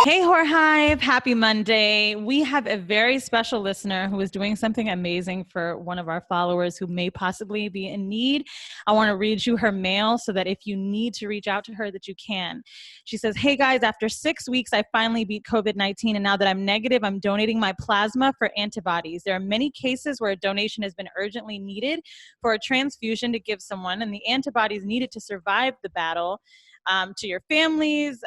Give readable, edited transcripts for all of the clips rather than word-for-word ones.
Hey, Whorehive. Happy Monday. We have a very special listener who is doing something amazing for one of our followers who may possibly be in need. I want to read you her mail so that if you need to reach out to her, that you can. She says, hey guys, after 6 weeks, I finally beat COVID-19. And now that I'm negative, I'm donating my plasma for antibodies. There are many cases where a donation has been urgently needed for a transfusion to give someone, and the antibodies needed to survive the battle. To your families,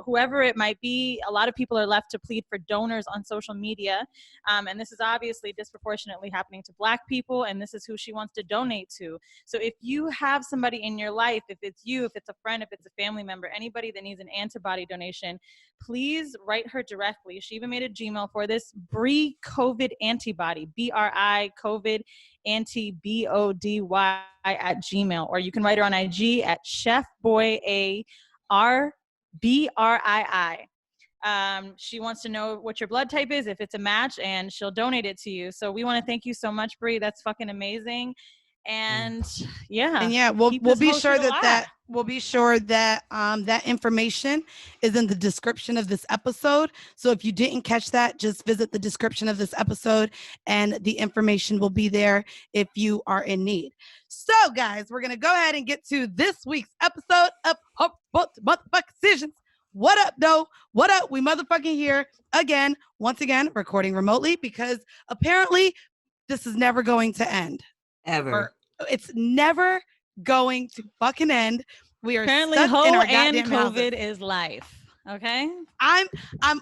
whoever it might be. A lot of people are left to plead for donors on social media. And this is obviously disproportionately happening to Black people. And this is who she wants to donate to. So if you have somebody in your life, if it's you, if it's a friend, if it's a family member, anybody that needs an antibody donation, please write her directly. She even made a Gmail for this, Bri COVID antibody, BRI COVID antibody at Gmail, or you can write her on IG at chefboyarbrii. She wants to know what your blood type is, if it's a match, and she'll donate it to you. So we want to thank you so much, Bri. That's fucking amazing. And yeah, we'll be sure that that information is in the description of this episode. So if you didn't catch that, just visit the description of this episode and the information will be there if you are in need. So guys, we're gonna go ahead and get to this week's episode of Motherfucking Decisions. What up, though? What up? We motherfucking here again, once again, recording remotely because apparently this is never going to end. Ever. It's never going to fucking end. We are apparently stuck in our and goddamn COVID houses. is life. Okay. I'm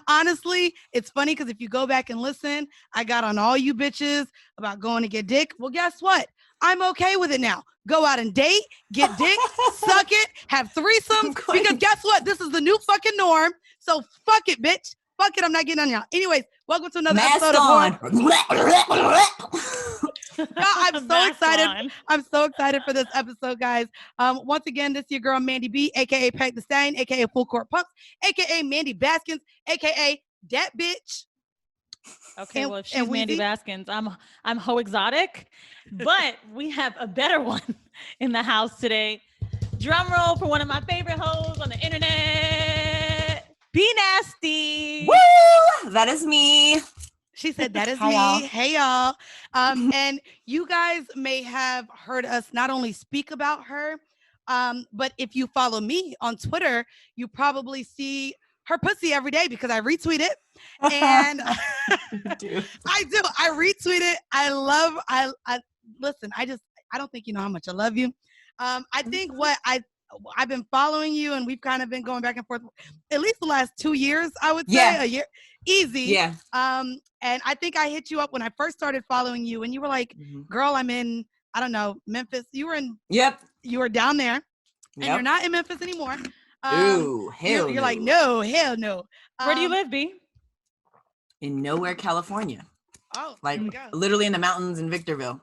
honestly, it's funny because if you go back and listen, I got on all you bitches about going to get dick. Well, guess what? I'm okay with it now. Go out and date, get dick, suck it, have threesomes. Because guess what? This is the new fucking norm. So fuck it, bitch. Fuck it. I'm not getting on y'all. Anyways, welcome to another episode of I'm so excited. On. I'm so excited for this episode, guys. Once again, this is your girl, Mandii B, a.k.a. Peg the Stallion, a.k.a. Full Court Punks, a.k.a. Mandii Baskins, a.k.a. Dat Bitch. Okay, well, if she's Mandii Baskins, I'm Ho Exotic, but we have a better one in the house today. Drum roll for one of my favorite hoes on the internet, BNasty. Woo! That is me. She said, that is Hi, me. y'all. Hey, y'all. And you guys may have heard us not only speak about her, but if you follow me on Twitter, you probably see her pussy every day because I retweet it. And I do. I retweet it. I listen, I don't think you know how much I love you. I think I've been following you and we've kind of been going back and forth at least the last 2 years, I would say. A year. Easy. Yeah. And I think I hit you up when I first started following you and you were like, girl, I'm in, I don't know, Memphis. You were in, you were down there and you're not in Memphis anymore. Ooh, hell you're like, no, hell no. Where do you live, B? In nowhere, California. Oh, like literally in the mountains in Victorville.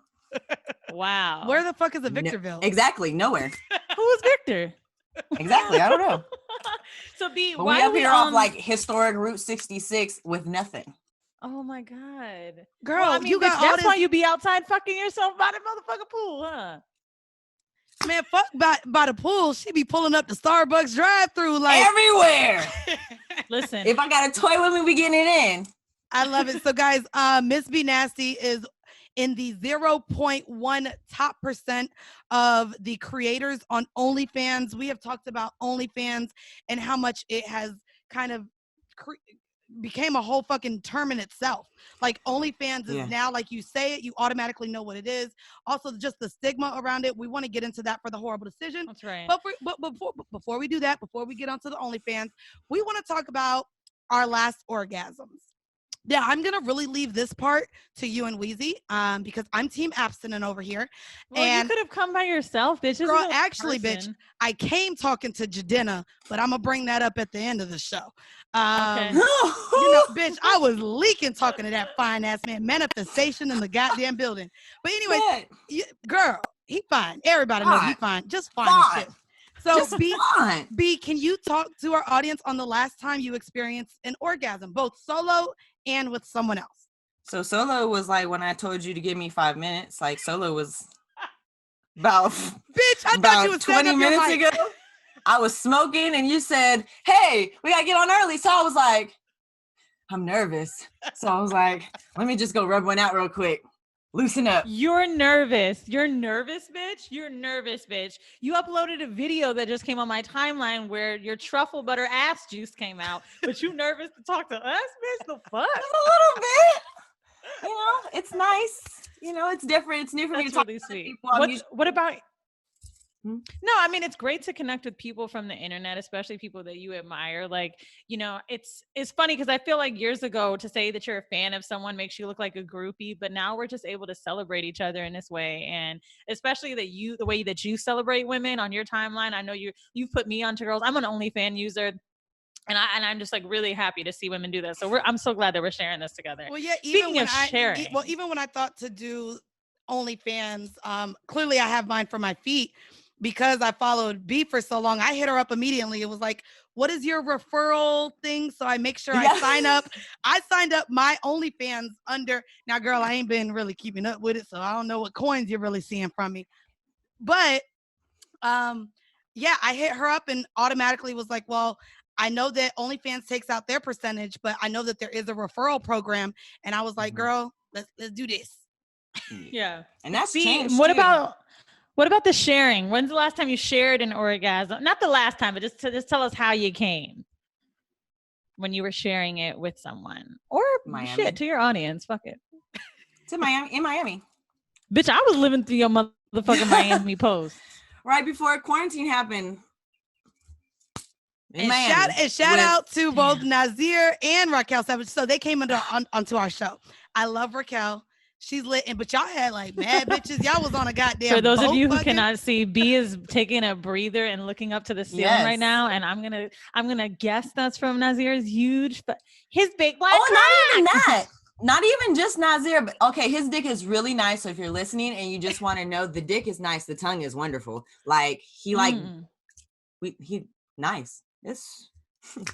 Wow. Where the fuck is a Victorville? Exactly, nowhere. Who is Victor? Exactly, I don't know. So B, but why we up here off like historic Route 66 with nothing. Oh my God. Girl, well, I mean, you got that's why you be outside fucking yourself by the motherfucking pool, huh? Man, fuck by the pool. She be pulling up the Starbucks drive-thru like everywhere. Listen, if I got a toy with me, we getting it in. I love it. So guys, Miss BNasty is in the 0.1 top % of the creators on OnlyFans. We have talked about OnlyFans and how much it has kind of became a whole fucking term in itself. Like OnlyFans is now, like you say it, you automatically know what it is. Also, just the stigma around it. We want to get into that for the horrible decision. That's right. But before we do that, before we get onto the OnlyFans, we want to talk about our last orgasms. Yeah, I'm going to really leave this part to you and Weezy because I'm team abstinent over here. Well, and you could have come by yourself, bitch. Girl, actually, bitch, I came talking to Jadena, but I'm going to bring that up at the end of the show. Okay. You know, bitch, I was leaking talking to that fine-ass man. Manifestation in the goddamn building. But anyway, girl, he fine. Everybody knows he fine. Just fine as shit. So, B, can you talk to our audience on the last time you experienced an orgasm, both solo and with someone else? So solo was like when I told you to give me 5 minutes. Like solo was about bitch, I thought you was 20 minutes ago. I was smoking and you said, hey, we gotta get on early. So I was like, I'm nervous. So I was like, let me just go rub one out real quick. Loosen up. You're nervous. You're nervous, bitch. You're nervous, bitch. You uploaded a video that just came on my timeline where your truffle butter ass juice came out, but you nervous to talk to us, bitch? The fuck? A little bit. You know, it's nice. You know, it's different. It's new for me to talk really to sweet. people. What about? No, I mean, it's great to connect with people from the internet, especially people that you admire. Like, you know, it's funny because I feel like years ago to say that you're a fan of someone makes you look like a groupie, but now we're just able to celebrate each other in this way. And especially the way that you celebrate women on your timeline. I know you've put me onto girls. I'm an OnlyFans user. And I'm just like really happy to see women do that. So I'm so glad that we're sharing this together. Well, yeah. Speaking of sharing, Even when I thought to do OnlyFans, clearly I have mine for my feet because I followed B for so long. I hit her up immediately. It was like, "What is your referral thing?" So I make sure I sign up. I signed up my OnlyFans under. Now, girl, I ain't been really keeping up with it, so I don't know what coins you're really seeing from me. But yeah, I hit her up and automatically was like, well, I know that OnlyFans takes out their percentage, but I know that there is a referral program. And I was like, girl, let's do this. Yeah. And that's See, changed what too. about the sharing? When's the last time you shared an orgasm? Not the last time, but just tell us how you came when you were sharing it with someone. Or Miami. shit, to your audience. Fuck it. To Miami, in Miami. Bitch, I was living through your motherfucking Miami posts. Right before quarantine happened. And shout out to both Nazir and Raquel Savage. So they came onto our show. I love Raquel. She's lit, but y'all had like mad bitches. Y'all was on a goddamn. For those of you who cannot see, B is taking a breather and looking up to the ceiling right now, and I'm gonna guess that's from Nazir's his big black. Oh, not even that. Not even just Nazir, but okay, his dick is really nice. So if you're listening and you just want to know, the dick is nice. The tongue is wonderful. Like he nice. It's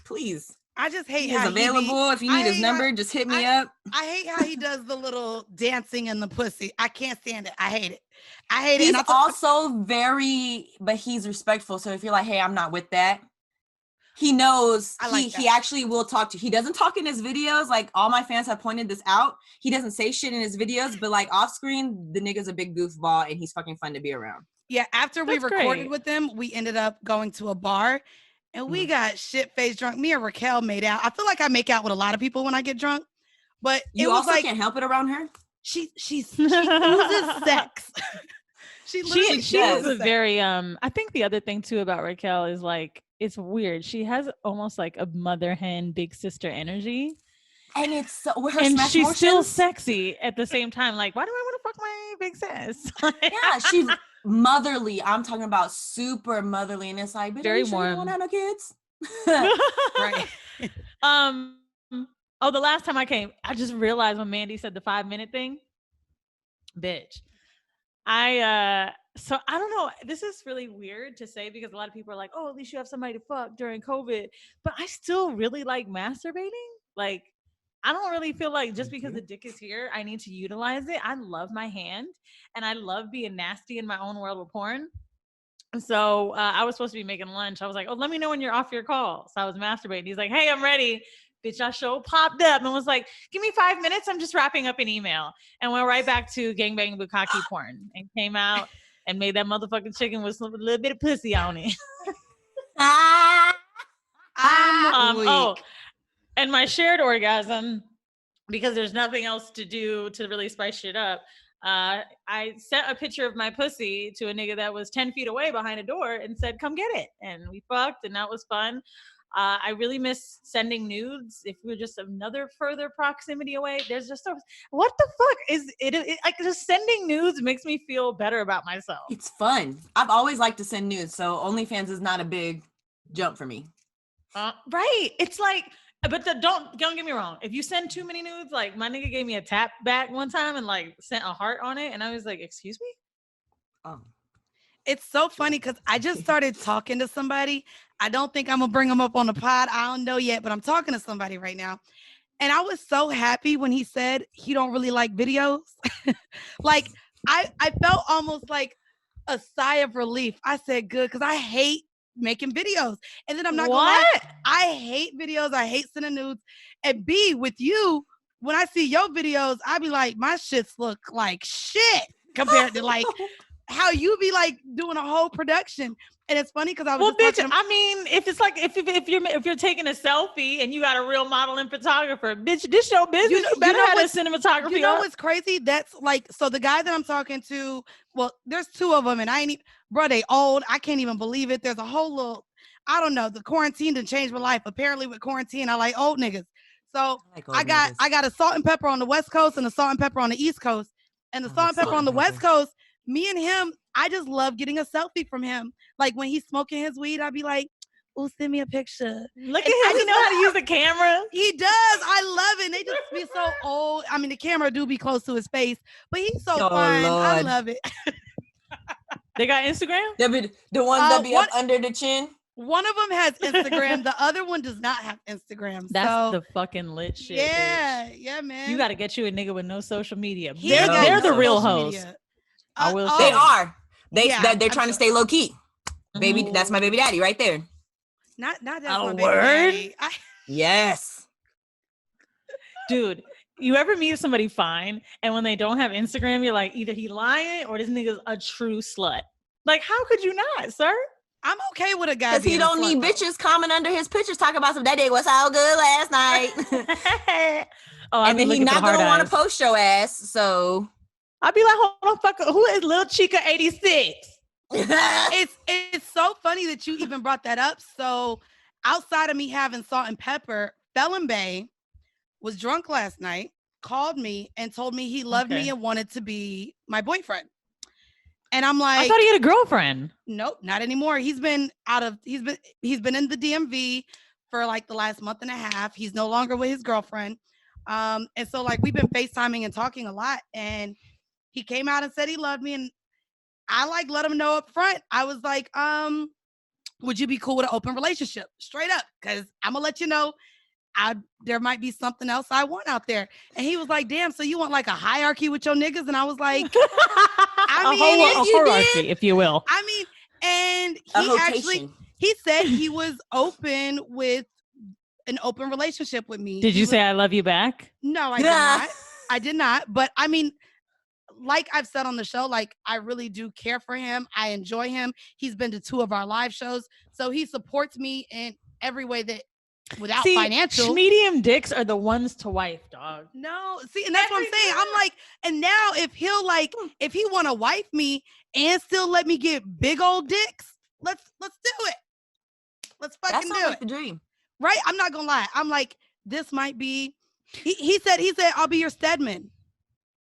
please. I just hate he's how available. If you need his number, just hit me up. I hate how he does the little dancing in the pussy. I can't stand it. I hate it. He's also but he's respectful. So if you're like, hey, I'm not with that, he knows he actually will talk to you. He doesn't talk in his videos. Like all my fans have pointed this out. He doesn't say shit in his videos, but like off screen, the nigga's a big goofball and he's fucking fun to be around. Yeah, after we recorded with him, we ended up going to a bar. And we got shit-faced drunk. Me and Raquel made out. I feel like I make out with a lot of people when I get drunk. But you also can't help it around her. She loses sex. She is a very I think the other thing too about Raquel is like it's weird. She has almost like a mother hen big sister energy. And it's she's still sexy at the same time. Like, why do I want to fuck my big sis? Yeah, she's motherly. I'm talking about super motherly, and it's like, bitch, very are you sure warm. You don't have no kids? Right. Oh, the last time I came, I just realized when Mandii said the 5-minute thing, bitch. So I don't know. This is really weird to say because a lot of people are like, oh, at least you have somebody to fuck during COVID. But I still really like masturbating. Like, I don't really feel like just because the dick is here, I need to utilize it. I love my hand and I love being nasty in my own world with porn. So I was supposed to be making lunch. I was like, oh, let me know when you're off your call. So I was masturbating. He's like, hey, I'm ready. Bitch, I popped up and was like, give me 5 minutes. I'm just wrapping up an email. And went right back to gangbang bukkake porn and came out and made that motherfucking chicken with a little bit of pussy on it. And my shared orgasm, because there's nothing else to do to really spice shit up. I sent a picture of my pussy to a nigga that was 10 feet away behind a door and said, come get it. And we fucked and that was fun. I really miss sending nudes. If we were just another further proximity away, there's just what the fuck is it? Like just sending nudes makes me feel better about myself. It's fun. I've always liked to send nudes. So OnlyFans is not a big jump for me. Right. It's like, but don't get me wrong. If you send too many nudes, like my nigga gave me a tap back one time and like sent a heart on it. And I was like, excuse me? Oh. It's so funny because I just started talking to somebody. I don't think I'm going to bring them up on the pod. I don't know yet, but I'm talking to somebody right now. And I was so happy when he said he don't really like videos. Like I felt almost like a sigh of relief. I said, good, because I hate making videos. And then I'm not gonna lie, I hate videos. I hate sending nudes. And B, with you, when I see your videos, I be like, my shits look like shit compared to like how you be like doing a whole production. And it's funny because I was bitch, I mean, if it's like if you're taking a selfie and you got a real model and photographer, bitch, this your business. You better have a cinematography. You know what's crazy? That's like, so the guy that I'm talking to, well, there's two of them, and I ain't even, bro, they old. I can't even believe it. There's a whole little, I don't know. The quarantine done changed my life. Apparently, with quarantine, I like old niggas. So I got a salt and pepper on the West Coast and a salt and pepper on the East Coast. And the salt and pepper on the West Coast, me and him, I just love getting a selfie from him. Like when he's smoking his weed, I'd be like, "Oh, send me a picture." Look at him. He know how to use the camera. He does. I love it. They just be so old. I mean, the camera do be close to his face, but he's so fun. Lord. I love it. They got Instagram? The ones that be up under the chin? One of them has Instagram. The other one does not have Instagram. That's the fucking lit shit. Yeah, bitch. Yeah, man. You got to get you a nigga with no social media. They're the real hoes. I will say. They are. They're trying to stay low key. Baby, that's my baby daddy right there. Not that's my baby daddy. Yes. Dude, you ever meet somebody fine and when they don't have Instagram, you're like, either he lying or this nigga's a true slut. Like, how could you not, sir? I'm okay with a guy because he don't need bitches comment under his pictures talking about some that day was so good last night. And then he not gonna want to post your ass. So I'll be like, hold on, fuck, who is Lil Chica 86? It's so funny that you even brought that up. So outside of me having salt and pepper, Felon Bay was drunk last night, called me and told me he loved me and wanted to be my boyfriend. And I'm like, I thought he had a girlfriend. Nope, not anymore. He's been in the DMV for like the last month and a half. He's no longer with his girlfriend. And so like we've been FaceTiming and talking a lot. And he came out and said he loved me. And I like let him know up front. I was like, would you be cool with an open relationship? Straight up, because I'm gonna let you know there might be something else I want out there. And he was like, damn, so you want like a hierarchy with your niggas? And I was like, I mean, a hierarchy, if you will. I mean, and he said he was open with an open relationship with me. Did you say I love you back? No, I did not. I did not. But I mean, like I've said on the show, like I really do care for him. I enjoy him. He's been to 2 of our live shows. So he supports me in every way that without financial. Medium dicks are the ones to wife, dog. No, see, and that's what I'm saying. I'm like, and now if he want to wife me and still let me get big old dicks, let's do it. Let's fucking do it. The dream. Right? I'm not gonna lie. I'm like, this might be. He said, I'll be your Stedman.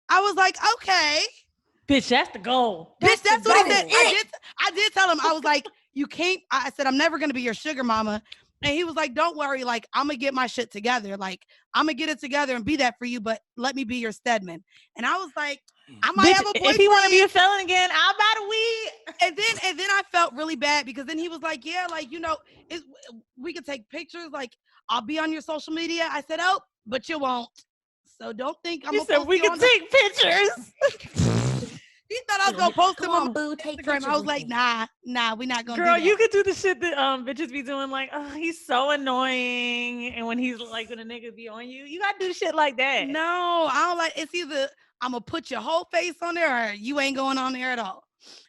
I was like, okay. Bitch, that's the goal. Bitch, that's what he said. I did tell him, I was like, you can't. I said, I'm never gonna be your sugar mama. And he was like, don't worry, like, I'm gonna get my shit together. Like, I'm gonna get it together and be that for you, but let me be your Stedman. And I was like, I might have a boyfriend. If he want to be a felon again, I'll buy the weed. And then I felt really bad because then he was like, yeah, like, you know, we could take pictures. Like, I'll be on your social media. I said, oh, but you won't. So don't think I'm. You said we can take pictures. He thought I was gonna post them on Instagram. I was like, nah, we're not gonna. Girl, you could do the shit that bitches be doing, like, oh, he's so annoying, and when he's like, when a nigga be on you, you gotta do shit like that. No, I don't like. It's either I'm gonna put your whole face on there, or you ain't going on there at all.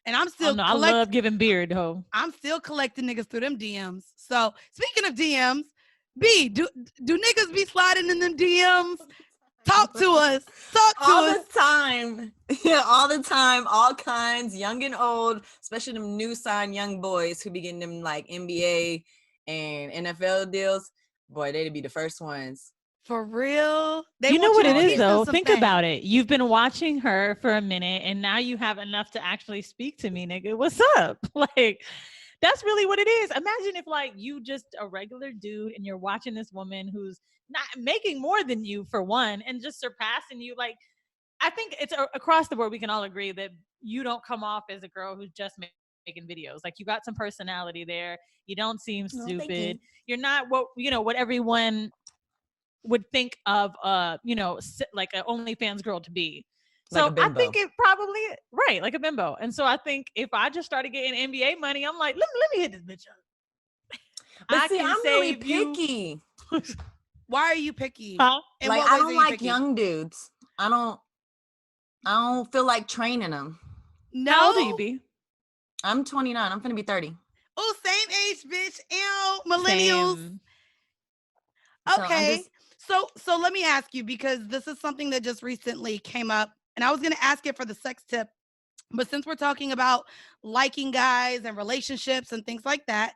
And I'm still. I love giving beard, ho. I'm still collecting niggas through them DMs. So speaking of DMs, B, do niggas be sliding in them DMs? Talk to us. All the time. Yeah, all the time. All kinds, young and old, especially them new signed young boys who be getting them like NBA and NFL deals. Boy, they'd be the first ones. For real? You know what it is, though? Think about it. You've been watching her for a minute, and now you have enough to actually speak to me, nigga. What's up? Like, that's really what it is. Imagine if, like, you just a regular dude, and you're watching this woman who's not making more than you, for one, and just surpassing you. Like, I think it's across the board. We can all agree that you don't come off as a girl who's just making videos. Like, you got some personality there. You don't seem stupid. You're not what everyone would think of, like an OnlyFans girl to be. So I think it probably like a bimbo. And so I think if I just started getting NBA money, I'm like, let me hit this bitch up. But see, I'm really picky. Why are you picky? Huh? Like, I don't like young dudes. I don't feel like training them. No. How old are you, B? I'm 29. I'm gonna be 30. Oh, same age, bitch. Ew, millennials. Same. Okay. So let me ask you, because this is something that just recently came up, and I was gonna ask it for the sex tip, but since we're talking about liking guys and relationships and things like that,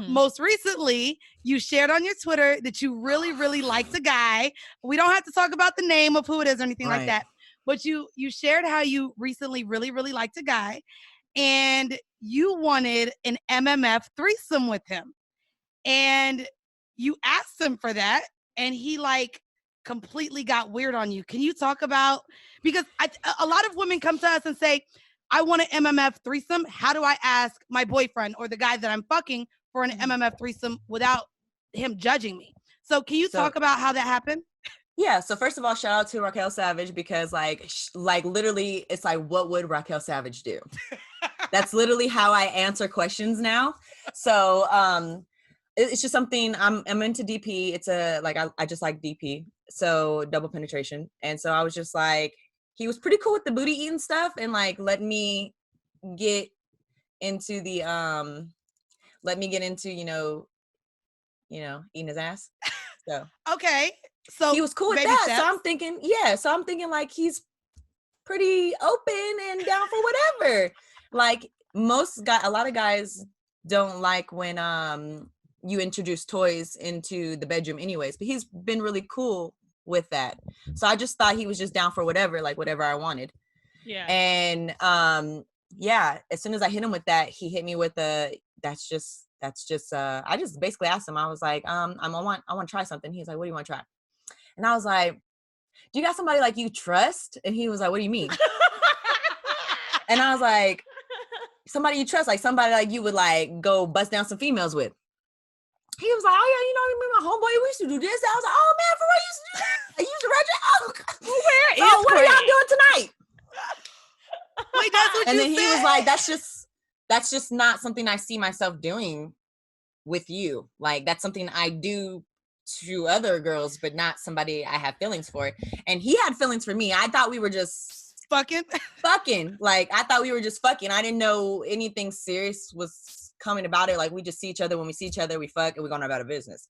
most recently you shared on your Twitter that you really, really liked a guy. We don't have to talk about the name of who it is or anything like that, but you shared how you recently really, really liked a guy, and you wanted an MMF threesome with him, and you asked him for that, and he like completely got weird on you. Can you talk about, because a lot of women come to us and say, I want an MMF threesome. How do I ask my boyfriend or the guy that I'm fucking for an MMF threesome without him judging me? So can you talk about how that happened? Yeah. So first of all, shout out to Raquel Savage, because like literally it's like, what would Raquel Savage do? That's literally how I answer questions now. So it's just something I'm into DP. It's I just like DP. So double penetration. And so I was just like, he was pretty cool with the booty eating stuff, and like let me get into eating his ass. So okay. So he was cool with that. Steps. So I'm thinking like he's pretty open and down for whatever. Like a lot of guys don't like when you introduce toys into the bedroom anyways, but he's been really cool with that. So I just thought he was just down for whatever, like whatever I wanted. Yeah. And as soon as I hit him with that, he hit me with I just basically asked him, I was like, I want to try something. He's like, what do you want to try? And I was like, do you got somebody like you trust? And he was like, what do you mean? And I was like, somebody you trust, like somebody like you would like go bust down some females with. He was like, oh yeah, my homeboy, we used to do this. I was like, oh man, for real, you used to do that? I used to ride your what are y'all doing tonight? Wait, that's what and you then said? He was like, that's just not something I see myself doing with you. Like that's something I do to other girls, but not somebody I have feelings for. And he had feelings for me. I thought we were just fucking. Like I thought we were just fucking. I didn't know anything serious was coming about it. Like we just see each other. When we see each other, we fuck and we're going about our business.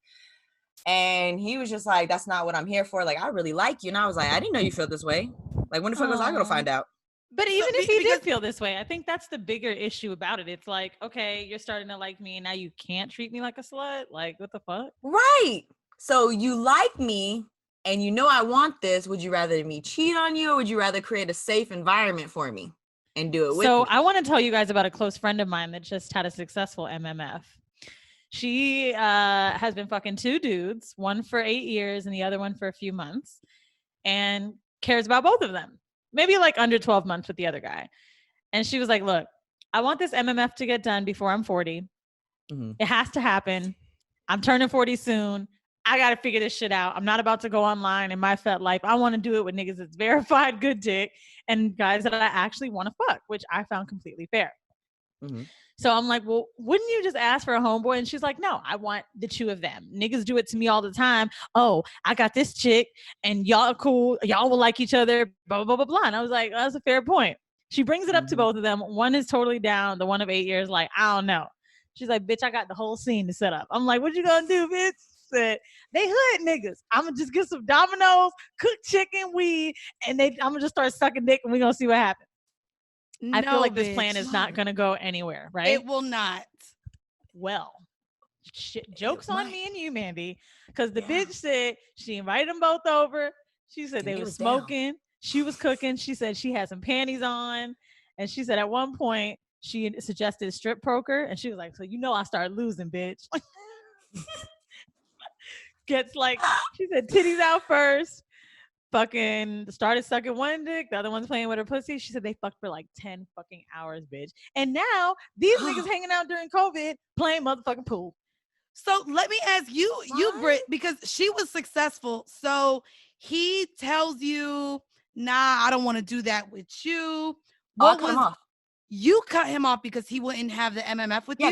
And he was just like, that's not what I'm here for. Like, I really like you. And I was like, I didn't know you felt this way. Like, when the fuck was I going to find out? But even if he did feel this way, I think that's the bigger issue about it. It's like, okay, you're starting to like me and now you can't treat me like a slut. Like, what the fuck? Right. So you like me and you know I want this. Would you rather me cheat on you, or would you rather create a safe environment for me and do it with me? So I want to tell you guys about a close friend of mine that just had a successful MMF. She has been fucking 2 dudes, one for 8 years and the other one for a few months, and cares about both of them. Maybe like under 12 months with the other guy. And she was like, look, I want this MMF to get done before I'm 40. It has to happen. I'm turning 40 soon. I got to figure this shit out. I'm not about to go online in my fat life. I want to do it with niggas that's verified good dick and guys that I actually want to fuck, which I found completely fair. So I'm like, well, wouldn't you just ask for a homeboy? And she's like, no, I want the 2 of them. Niggas do it to me all the time. Oh, I got this chick and y'all are cool. Y'all will like each other, blah, blah, blah, blah. And I was like, oh, that's a fair point. She brings it up to both of them. One is totally down. The one of 8 years, like, I don't know. She's like, bitch, I got the whole scene to set up. I'm like, what you gonna do, bitch? Said, they hood niggas. I'm gonna just get some Dominoes, cook chicken, weed, and I'm gonna just start sucking dick and we're gonna see what happens. I feel like this plan is not going to go anywhere, right? It will not. Well, joke's on me and you, Mandii, because the bitch said she invited them both over. She said they were smoking. Down. She was cooking. She said she had some panties on. And she said at one point she suggested strip poker. And she was like, so I started losing, bitch. Gets like, she said titties out first. Fucking started sucking one dick, the other one's playing with her pussy. She said they fucked for like 10 fucking hours, bitch. And now these niggas hanging out during COVID playing motherfucking pool. So let me ask you, Britt, because she was successful. So he tells you, nah, I don't want to do that with you. What cut him off? You cut him off because he wouldn't have the MMF with you?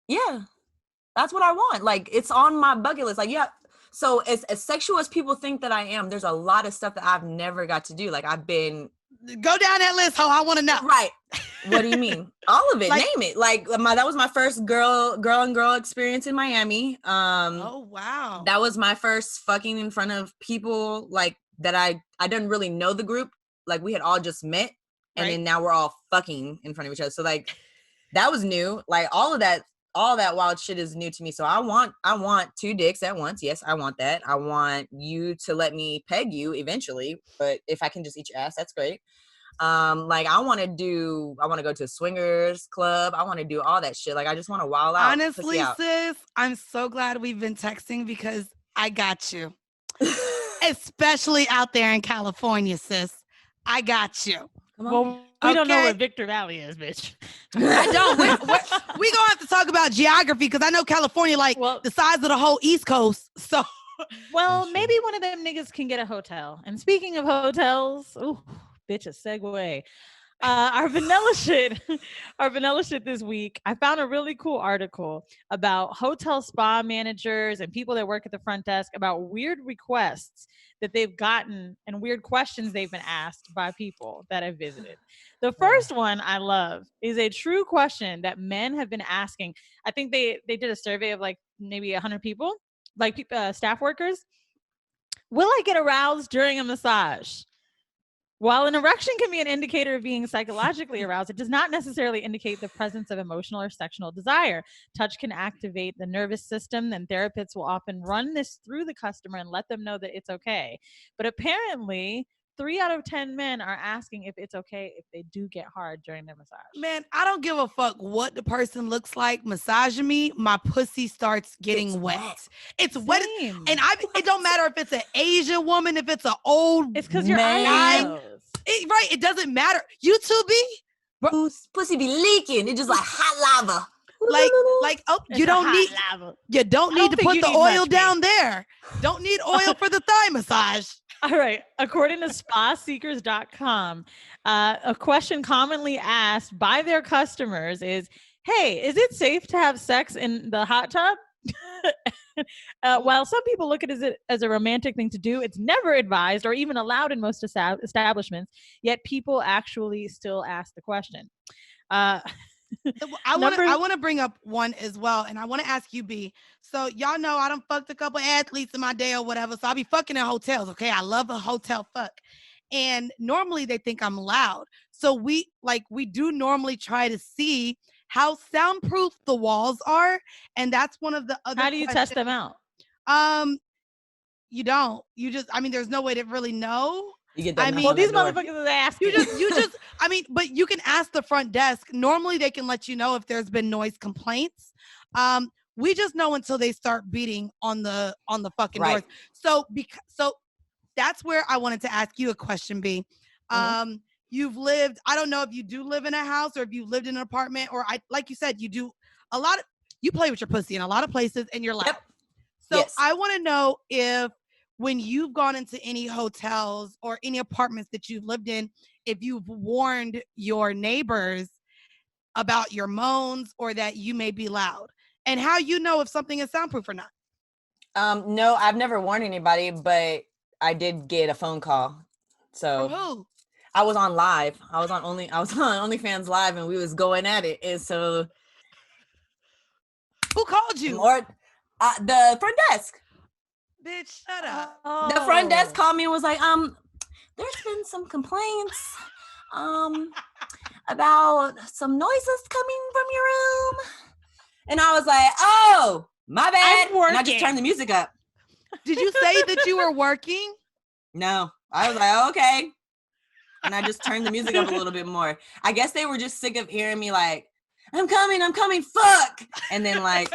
Yeah, because That's what I want. Like, it's on my bucket list. Like, yeah. So as sexual as people think that I am, there's a lot of stuff that I've never got to do. Like, I've been. Go down that list, I want to know. Right. What do you mean? All of it. Like, name it. Like, that was my first girl and girl experience in Miami. Oh, wow. That was my first fucking in front of people, like, that I didn't really know the group. Like, we had all just met, and then now we're all fucking in front of each other. So, like, that was new. Like, all that wild shit is new to me. So I want 2 dicks at once. Yes, I want that. I want you to let me peg you eventually, but if I can just eat your ass, that's great. Like, I want to go to a swingers club. I want to do all that shit. Like, I just want to wild out. Honestly, sis, I'm so glad we've been texting because I got you. Especially out there in California, sis. I got you. Well, we don't know where Victor Valley is, bitch. I don't. We gonna have to talk about geography because I know California, like, the size of the whole East Coast. So, well, maybe one of them niggas can get a hotel. And speaking of hotels, ooh, bitch, a segue. Our vanilla shit this week. I found a really cool article about hotel spa managers and people that work at the front desk about weird requests that they've gotten and weird questions they've been asked by people that have visited. The first one I love is a true question that men have been asking. I think they did a survey of like maybe 100 people, like staff workers. Will I get aroused during a massage? While an erection can be an indicator of being psychologically aroused, it does not necessarily indicate the presence of emotional or sexual desire. Touch can activate the nervous system, and therapists will often run this through the customer and let them know that it's okay. But apparently, 3 out of 10 men are asking if it's okay if they do get hard during their massage. Man, I don't give a fuck what the person looks like massaging me. My pussy starts getting wet. It's wet. And it don't matter if it's an Asian woman, if it's an old It's because your eyes. Right, it doesn't matter. You too, B? Pussy be leaking. It's just like hot lava. You don't need to put the oil down there. Don't need oil for the thigh massage. All right. According to spaseekers.com, a question commonly asked by their customers is, hey, is it safe to have sex in the hot tub? While some people look at it as a romantic thing to do, it's never advised or even allowed in most establishments, yet people actually still ask the question. I want to bring up one as well, and I want to ask you, B. So y'all know I done fucked a couple athletes in my day or whatever, so I'll be fucking in hotels, okay? I love a hotel fuck. And normally they think I'm loud. So we do normally try to see how soundproof the walls are, and that's one of the other How do you test them out? You don't. You just, there's no way to really know. You get that. Well, these motherfuckers are asking. But you can ask the front desk. Normally they can let you know if there's been noise complaints. We just know until they start beating on the fucking doors. So that's where I wanted to ask you a question, B. You've lived, I don't know if you do live in a house or if you lived in an apartment, or like you said, you do you play with your pussy in a lot of places and you're loud. Yep. So yes. I want to know if when you've gone into any hotels or any apartments that you've lived in, if you've warned your neighbors about your moans or that you may be loud, and how you know if something is soundproof or not. No, I've never warned anybody, but I did get a phone call. So from who? I was on live. I was on OnlyFans live, and we was going at it. And so, who called you? The front desk. Bitch, shut up. The front desk called me and was like, there's been some complaints, about some noises coming from your room. And I was like, oh, my bad. And I just turned the music up. Did you say that you were working? No, I was like, okay. And I just turned the music up a little bit more. I guess they were just sick of hearing me like, I'm coming, fuck. And then like,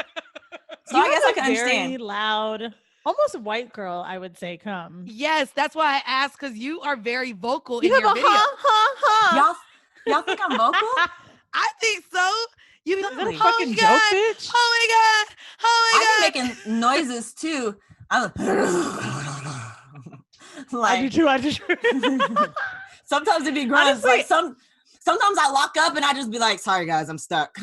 so I guess I can understand. Very loud, almost white girl, I would say, come. Yes, that's why I asked, because you are very vocal in your video. Y'all think I'm vocal? I think so. You is that a fucking joke, bitch? Oh my God. I'm making noises too. I'm like, I do too. Sometimes it'd be gross. Like sometimes I lock up and I just be like, sorry guys, I'm stuck.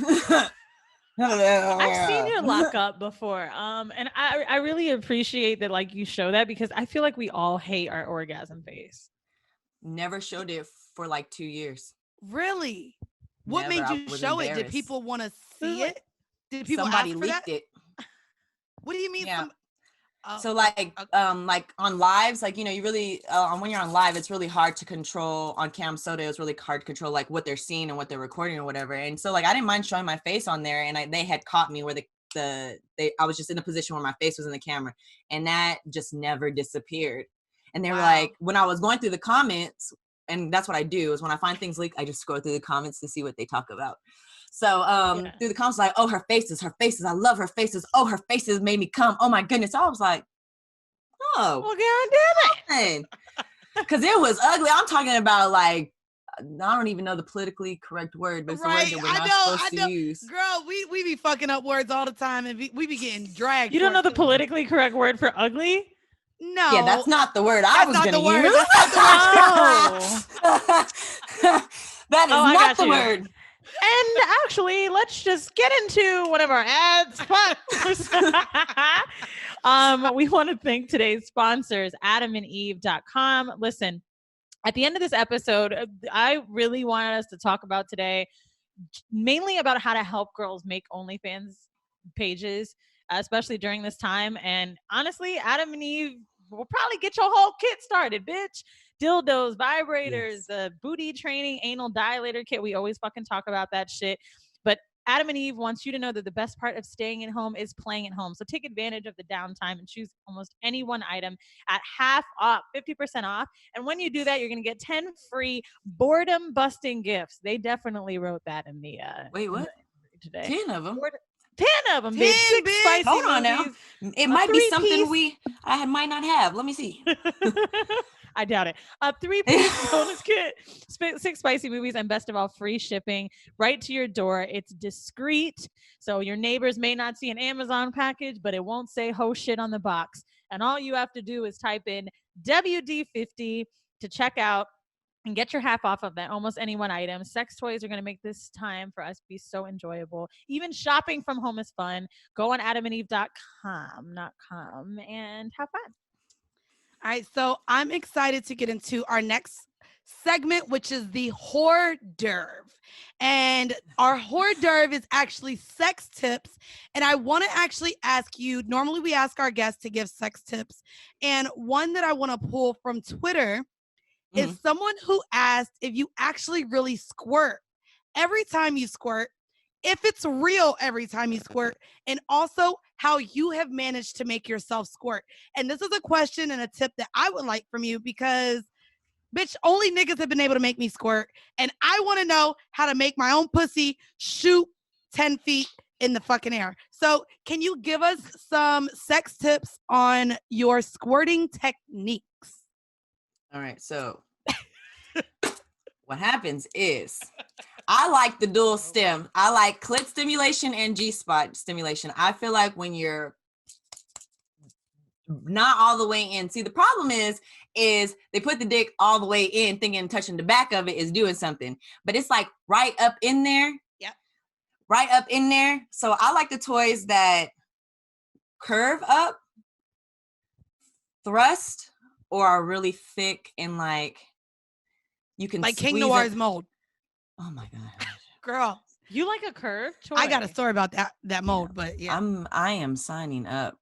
I've seen your lockup before. And I really appreciate that, like, you show that, because I feel like we all hate our orgasm face. Never showed it for like 2 years. Really? What Never. made you I was show it? Did embarrassed. people want to see it? Did people Somebody ask for leaked that? it. What do you mean? Yeah. Oh, So like on lives, like, you know, you really when you're on live, it's really hard to control. On Cam Soda, it's really hard to control like what they're seeing and what they're recording or whatever. And so like I didn't mind showing my face on there, and they had caught me where I was just in a position where my face was in the camera, and that just never disappeared. And they were like, when I was going through the comments, and that's what I do, is when I find things leaked, I just scroll through the comments to see what they talk about. So through the comments, like, oh, her faces, I love her faces. Oh, her faces made me come. Oh my goodness. I was like, oh, well, God damn it. Because it was ugly. I'm talking about like, I don't even know the politically correct word, but it's a word that we're not supposed to use. Girl, we be fucking up words all the time, and we be getting dragged. You don't know the politically correct word for ugly? No. Yeah, that's not the word I was going to use. That's not the word. That is not the word. And actually, let's just get into one of our ads. We want to thank today's sponsors, adamandeve.com. Listen, at the end of this episode, I really wanted us to talk about today, mainly about how to help girls make OnlyFans pages, especially during this time. And honestly, Adam and Eve will probably get your whole kit started, bitch. Dildos, vibrators, booty training, anal dilator kit. We always fucking talk about that shit. But Adam and Eve wants you to know that the best part of staying at home is playing at home. So take advantage of the downtime and choose almost any one item at half off, 50% off. And when you do that, you're going to get 10 free boredom busting gifts. They definitely wrote that in the wait, what? Today. 10 of them. 10 of them, bitch. 6 spicy Hold on movies. Now. It might be something I might not have. Let me see. I doubt it. A 3-piece bonus kit, 6 spicy movies, and best of all, free shipping right to your door. It's discreet, so your neighbors may not see an Amazon package, but it won't say ho shit on the box. And all you have to do is type in WD50 to check out and get your half off of that almost any one item. Sex toys are going to make this time for us be so enjoyable. Even shopping from home is fun. Go on adamandeve.com and have fun. All right, so I'm excited to get into our next segment, which is the hors d'oeuvre. And our hors d'oeuvre is actually sex tips. And I want to actually ask you, normally we ask our guests to give sex tips. And one that I want to pull from Twitter is someone who asked if you actually really squirt every time you squirt, if it's real every time you squirt, and also how you have managed to make yourself squirt. And this is a question and a tip that I would like from you because, bitch, only niggas have been able to make me squirt. And I want to know how to make my own pussy shoot 10 feet in the fucking air. So can you give us some sex tips on your squirting techniques? All right, so what happens is I like the dual stem. I like clit stimulation and G-spot stimulation. I feel like when you're not all the way in. See, the problem is they put the dick all the way in thinking touching the back of it is doing something. But it's like right up in there. Yep. Right up in there. So I like the toys that curve up, thrust, or are really thick and like you can like King Noir's mold. Oh my god, girl, you like a curved toy? I got a story about that mold, but yeah, I am signing up.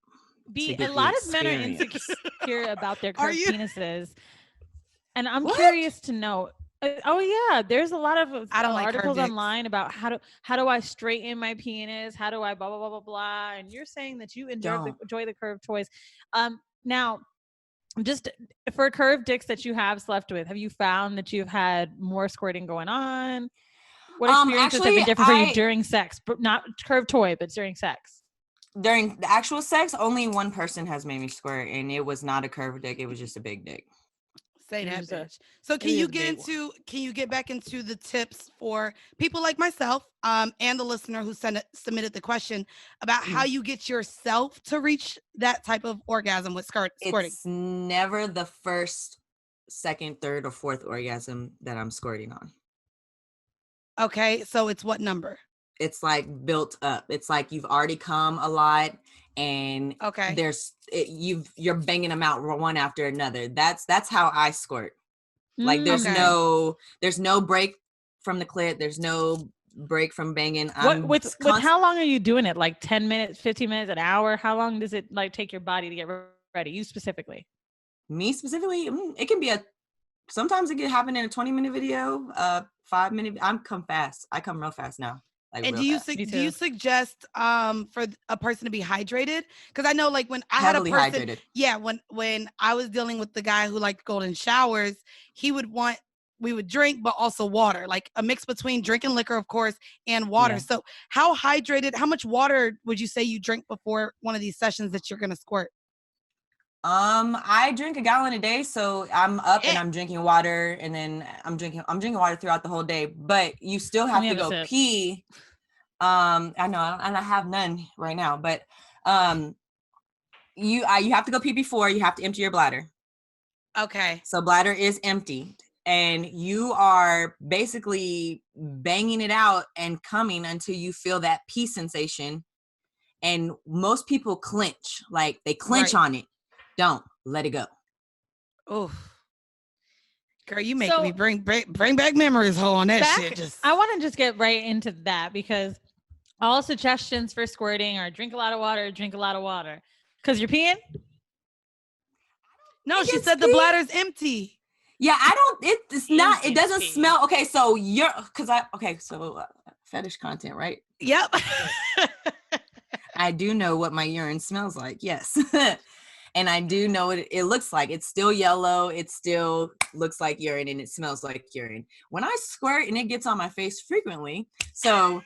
A lot of men are insecure about their curved penises, and I'm curious to know. Oh yeah, there's a lot of articles online about how do I straighten my penis? How do I blah blah blah blah blah? And you're saying that you enjoy the curved toys. Now, just for curved dicks that you have slept with, have you found that you've had more squirting going on? What experiences have been different for you during sex? But not curved toy, but during sex. During the actual sex, only one person has made me squirt, and it was not a curved dick. It was just a big dick. Say that, bitch. So can you get back into the tips for people like myself and the listener who submitted the question about how you get yourself to reach that type of orgasm with squirting? It's never the first, second, third, or fourth orgasm that I'm squirting on. Okay, so it's what number? it's like built up. It's like you've already come a lot, and you're banging them out one after another. That's how I squirt. Like there's no break from the clit. There's no break from banging. With how long are you doing it? Like 10 minutes, 15 minutes, an hour? How long does it like take your body to get ready? You specifically? Me specifically, it can be sometimes it can happen in a 20-minute video, 5-minute. I come real fast now. Like, and do you suggest for a person to be hydrated? Because I know, like, when I had a person, hydrated. When I was dealing with the guy who liked golden showers, we would drink, but also water, like a mix between drinking liquor, of course, and water. Yeah. So how much water would you say you drink before one of these sessions that you're going to squirt? I drink a gallon a day, so I'm up and I'm drinking water, and then I'm drinking water throughout the whole day, but you still have to go pee. I know, and I have none right now, but, you have to go pee before. You have to empty your bladder. Okay. So bladder is empty, and you are basically banging it out and coming until you feel that pee sensation. And most people clench, like they clench on it. Don't let it go. Oh, girl, you making me bring back memories on that shit. I want to just get right into that, because all suggestions for squirting are drink a lot of water, because you're peeing. No, she said the bladder's empty. Yeah, it doesn't smell. Okay, so fetish content, right? Yep. I do know what my urine smells like. Yes. And I do know what it looks like. It's still yellow. It still looks like urine, and it smells like urine. When I squirt, and it gets on my face frequently, so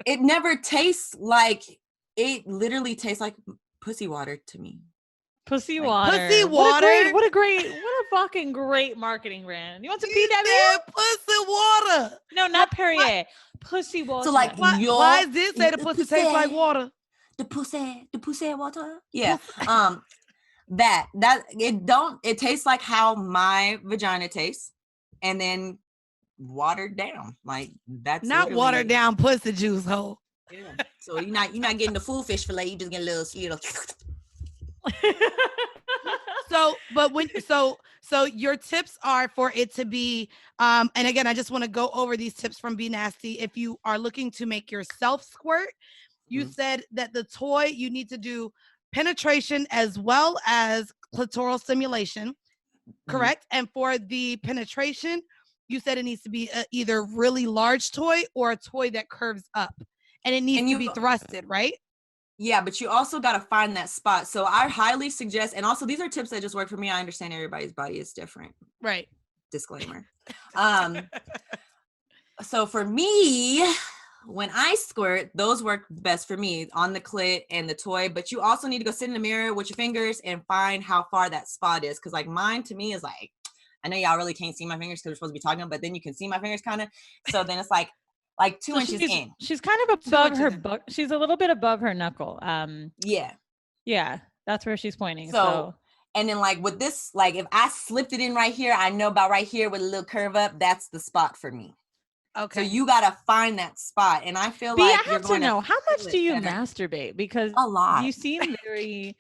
it never tastes like, it literally tastes like pussy water to me. Pussy water. What a fucking great marketing brand. You want some pee, Debbie? Pussy water. No, not Perrier. Pussy water. So like, why is this say the pussy tastes like water? The pussy water. Yeah. It tastes like how my vagina tastes, and then watered down. Like, that's not watered down pussy juice hole. Yeah. So you're not getting the full fish fillet. You just get a little, So your tips are for it to be, and again, I just want to go over these tips from BNasty. If you are looking to make yourself squirt, you said that the toy, you need to do penetration as well as clitoral stimulation, correct? And for the penetration, you said it needs to be either really large toy or a toy that curves up, and it needs to be thrusted, right? Yeah, but you also got to find that spot. So I highly suggest, and also these are tips that just work for me. I understand everybody's body is different. Right. Disclaimer. So for me, when I squirt, those work best for me on the clit and the toy, but you also need to go sit in the mirror with your fingers and find how far that spot is. Cause like mine to me is like, I know y'all really can't see my fingers because we're supposed to be talking, but then you can see my fingers kind of. So then it's like 2 inches in. She's kind of above her she's a little bit above her knuckle. Yeah, that's where she's pointing. So and then like with this, like if I slipped it in right here, I know about right here with a little curve up, that's the spot for me. Okay. So you gotta find that spot, and I feel like I have to know, how much do you masturbate? Because a lot. You seem very,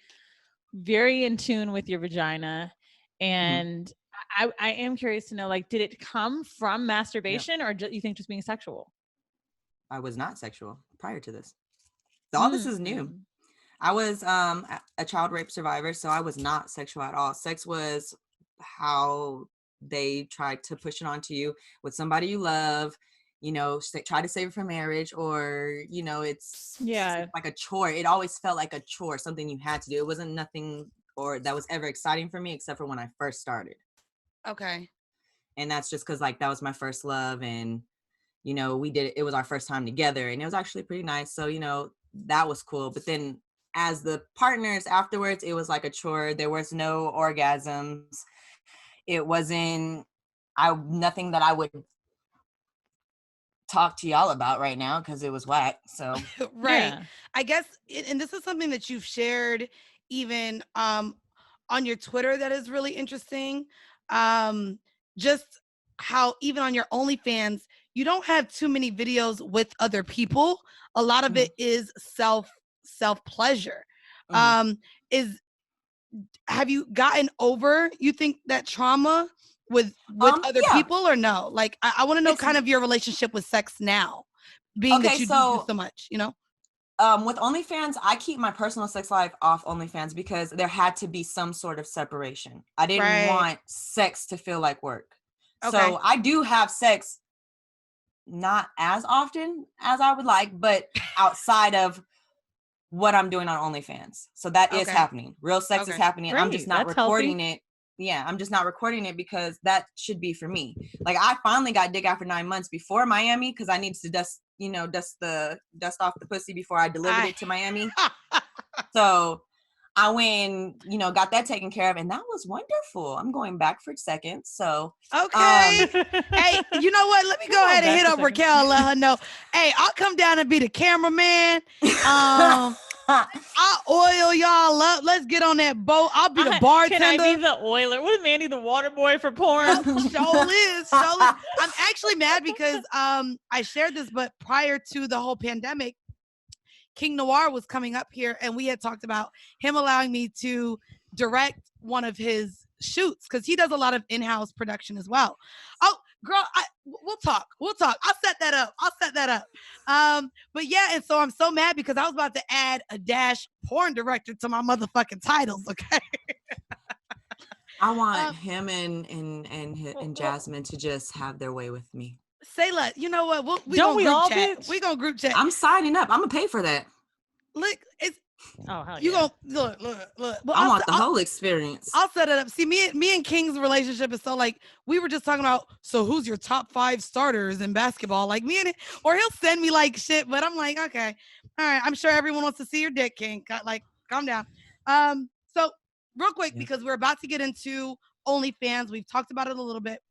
very in tune with your vagina, and I am curious to know, like, did it come from masturbation, or do you think just being sexual? I was not sexual prior to this. All this is new. I was a child rape survivor, so I was not sexual at all. Sex was how they tried to push it onto you with somebody you love, try to save it for marriage, or, it's like a chore. It always felt like a chore, something you had to do. It wasn't nothing or that was ever exciting for me, except for when I first started. Okay. And that's just because like that was my first love, and we did it was our first time together, and it was actually pretty nice. So that was cool. But then as the partners afterwards, it was like a chore. There was no orgasms. It wasn't nothing that I would talk to y'all about right now because it was whack. So right. Yeah. I guess and this is something that you've shared even on your Twitter that is really interesting. Just how even on your OnlyFans, you don't have too many videos with other people. A lot of it is self pleasure. Is have you gotten over, you think, that trauma with other people or no? Like, I want to know kind of your relationship with sex now, being that you do so much, you know? With OnlyFans, I keep my personal sex life off OnlyFans because there had to be some sort of separation. I didn't want sex to feel like work. Okay. So I do have sex not as often as I would like, but outside of what I'm doing on OnlyFans. So that is happening. Real sex is happening. Great. I'm just not recording it. Yeah, I'm just not recording it because that should be for me. Like, I finally got dick after 9 months before Miami because I needed to dust off the pussy before I delivered it to Miami. So I went, got that taken care of, and that was wonderful. I'm going back for seconds. So okay. Hey, you know what? Let me go ahead and hit up Raquel and let her know. Hey, I'll come down and be the cameraman. I'll oil y'all up. Let's get on that boat. I'll be the bartender. Can I be the oiler? What is Mandii, the water boy for porn? Show is. I'm actually mad because I shared this, but prior to the whole pandemic, King Noir was coming up here, and we had talked about him allowing me to direct one of his shoots because he does a lot of in-house production as well. Oh, girl, we'll talk. I'll set that up. But yeah, and so I'm so mad because I was about to add a dash porn director to my motherfucking titles. Okay. I want him and Jasmine to just have their way with me. Sayla, you know what? We don't we all, chat. bitch? We gonna group chat. I'm signing up. I'm gonna pay for that. Look, it's hell you yeah. gonna look. Well, I want the whole experience. I'll set it up. See, me and King's relationship is so, like, we were just talking about, so who's your top 5 starters in basketball? Like, me and it, or he'll send me like shit, but I'm like, okay, all right. I'm sure everyone wants to see your dick, King. Like, calm down. So real quick, because we're about to get into OnlyFans. We've talked about it a little bit.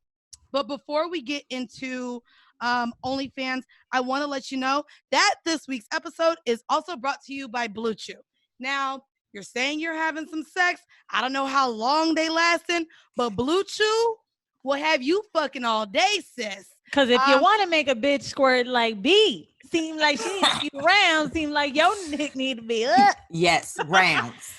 But before we get into OnlyFans, I want to let you know that this week's episode is also brought to you by Blue Chew. Now, you're saying you're having some sex. I don't know how long they lasting, but Blue Chew will have you fucking all day, sis. Because if you want to make a bitch squirt like B, seem like she needs to be round, seem like your dick need to be up. Yes, rounds.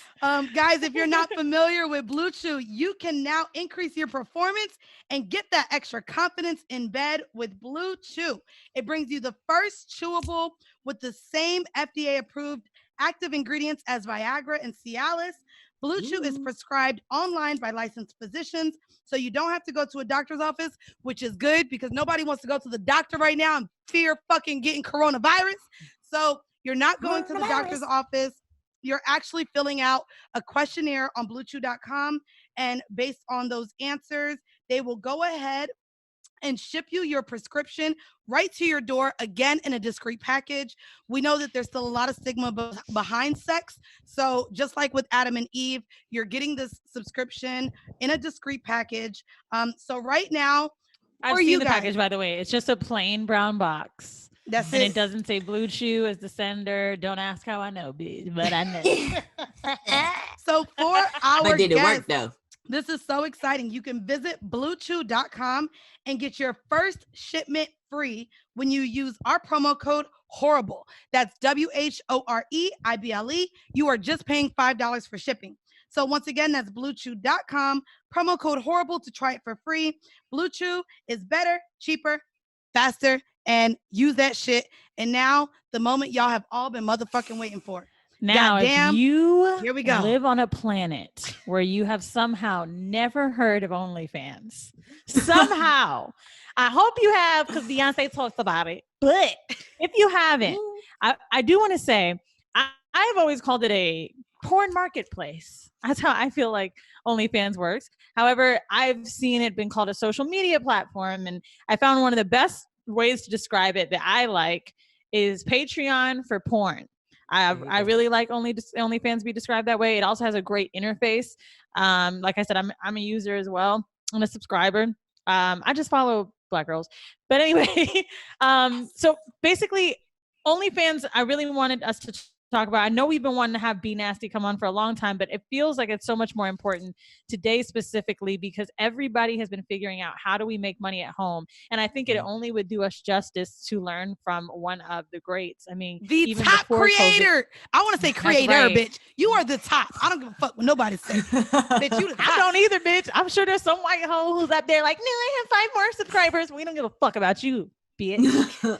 Guys, if you're not familiar with Blue Chew, you can now increase your performance and get that extra confidence in bed with Blue Chew. It brings you the first chewable with the same FDA-approved active ingredients as Viagra and Cialis. Blue Chew is prescribed online by licensed physicians, so you don't have to go to a doctor's office, which is good because nobody wants to go to the doctor right now and fear fucking getting coronavirus. So you're not going to the doctor's office. You're actually filling out a questionnaire on bluechew.com, and based on those answers, they will go ahead and ship you your prescription right to your door, again, in a discreet package. We know that there's still a lot of stigma behind sex. So just like with Adam and Eve, you're getting this subscription in a discreet package. So right now, I've seen the package, by the way. It's just a plain brown box. That's it doesn't say Blue Chew as the sender. Don't ask how I know, bitch, but I know. So for our but did it guests, work though? This is so exciting. You can visit bluechew.com and get your first shipment free when you use our promo code HORRIBLE. That's WHOREIBLE. You are just paying $5 for shipping. So once again, that's bluechew.com, promo code HORRIBLE to try it for free. Blue Chew is better, cheaper, faster, and use that shit. And now the moment y'all have all been motherfucking waiting for. Now, goddamn, if you here we go. live on a planet where you have somehow never heard of OnlyFans, somehow, I hope you have, because Beyonce talks about it. But if you haven't, I do want to say, I've always called it a porn marketplace. That's how I feel like OnlyFans works. However, I've seen it been called a social media platform, and I found one of the best ways to describe it that I like is Patreon for porn. I really like OnlyFans be described that way. It also has a great interface. Like I said, I'm a user as well. I'm a subscriber. I just follow Black girls. But anyway, so basically OnlyFans, I really wanted us to talk about. I know we've been wanting to have BNasty come on for a long time, but it feels like it's so much more important today specifically because everybody has been figuring out how do we make money at home. And I think it only would do us justice to learn from one of the greats. I mean, the even top creator. COVID, I want to say creator, right. bitch. You are the top. I don't give a fuck what nobody says. Bitch, you the top. I don't either, bitch. I'm sure there's some white hoe who's up there like, no, I have 5 more subscribers. We don't give a fuck about you. We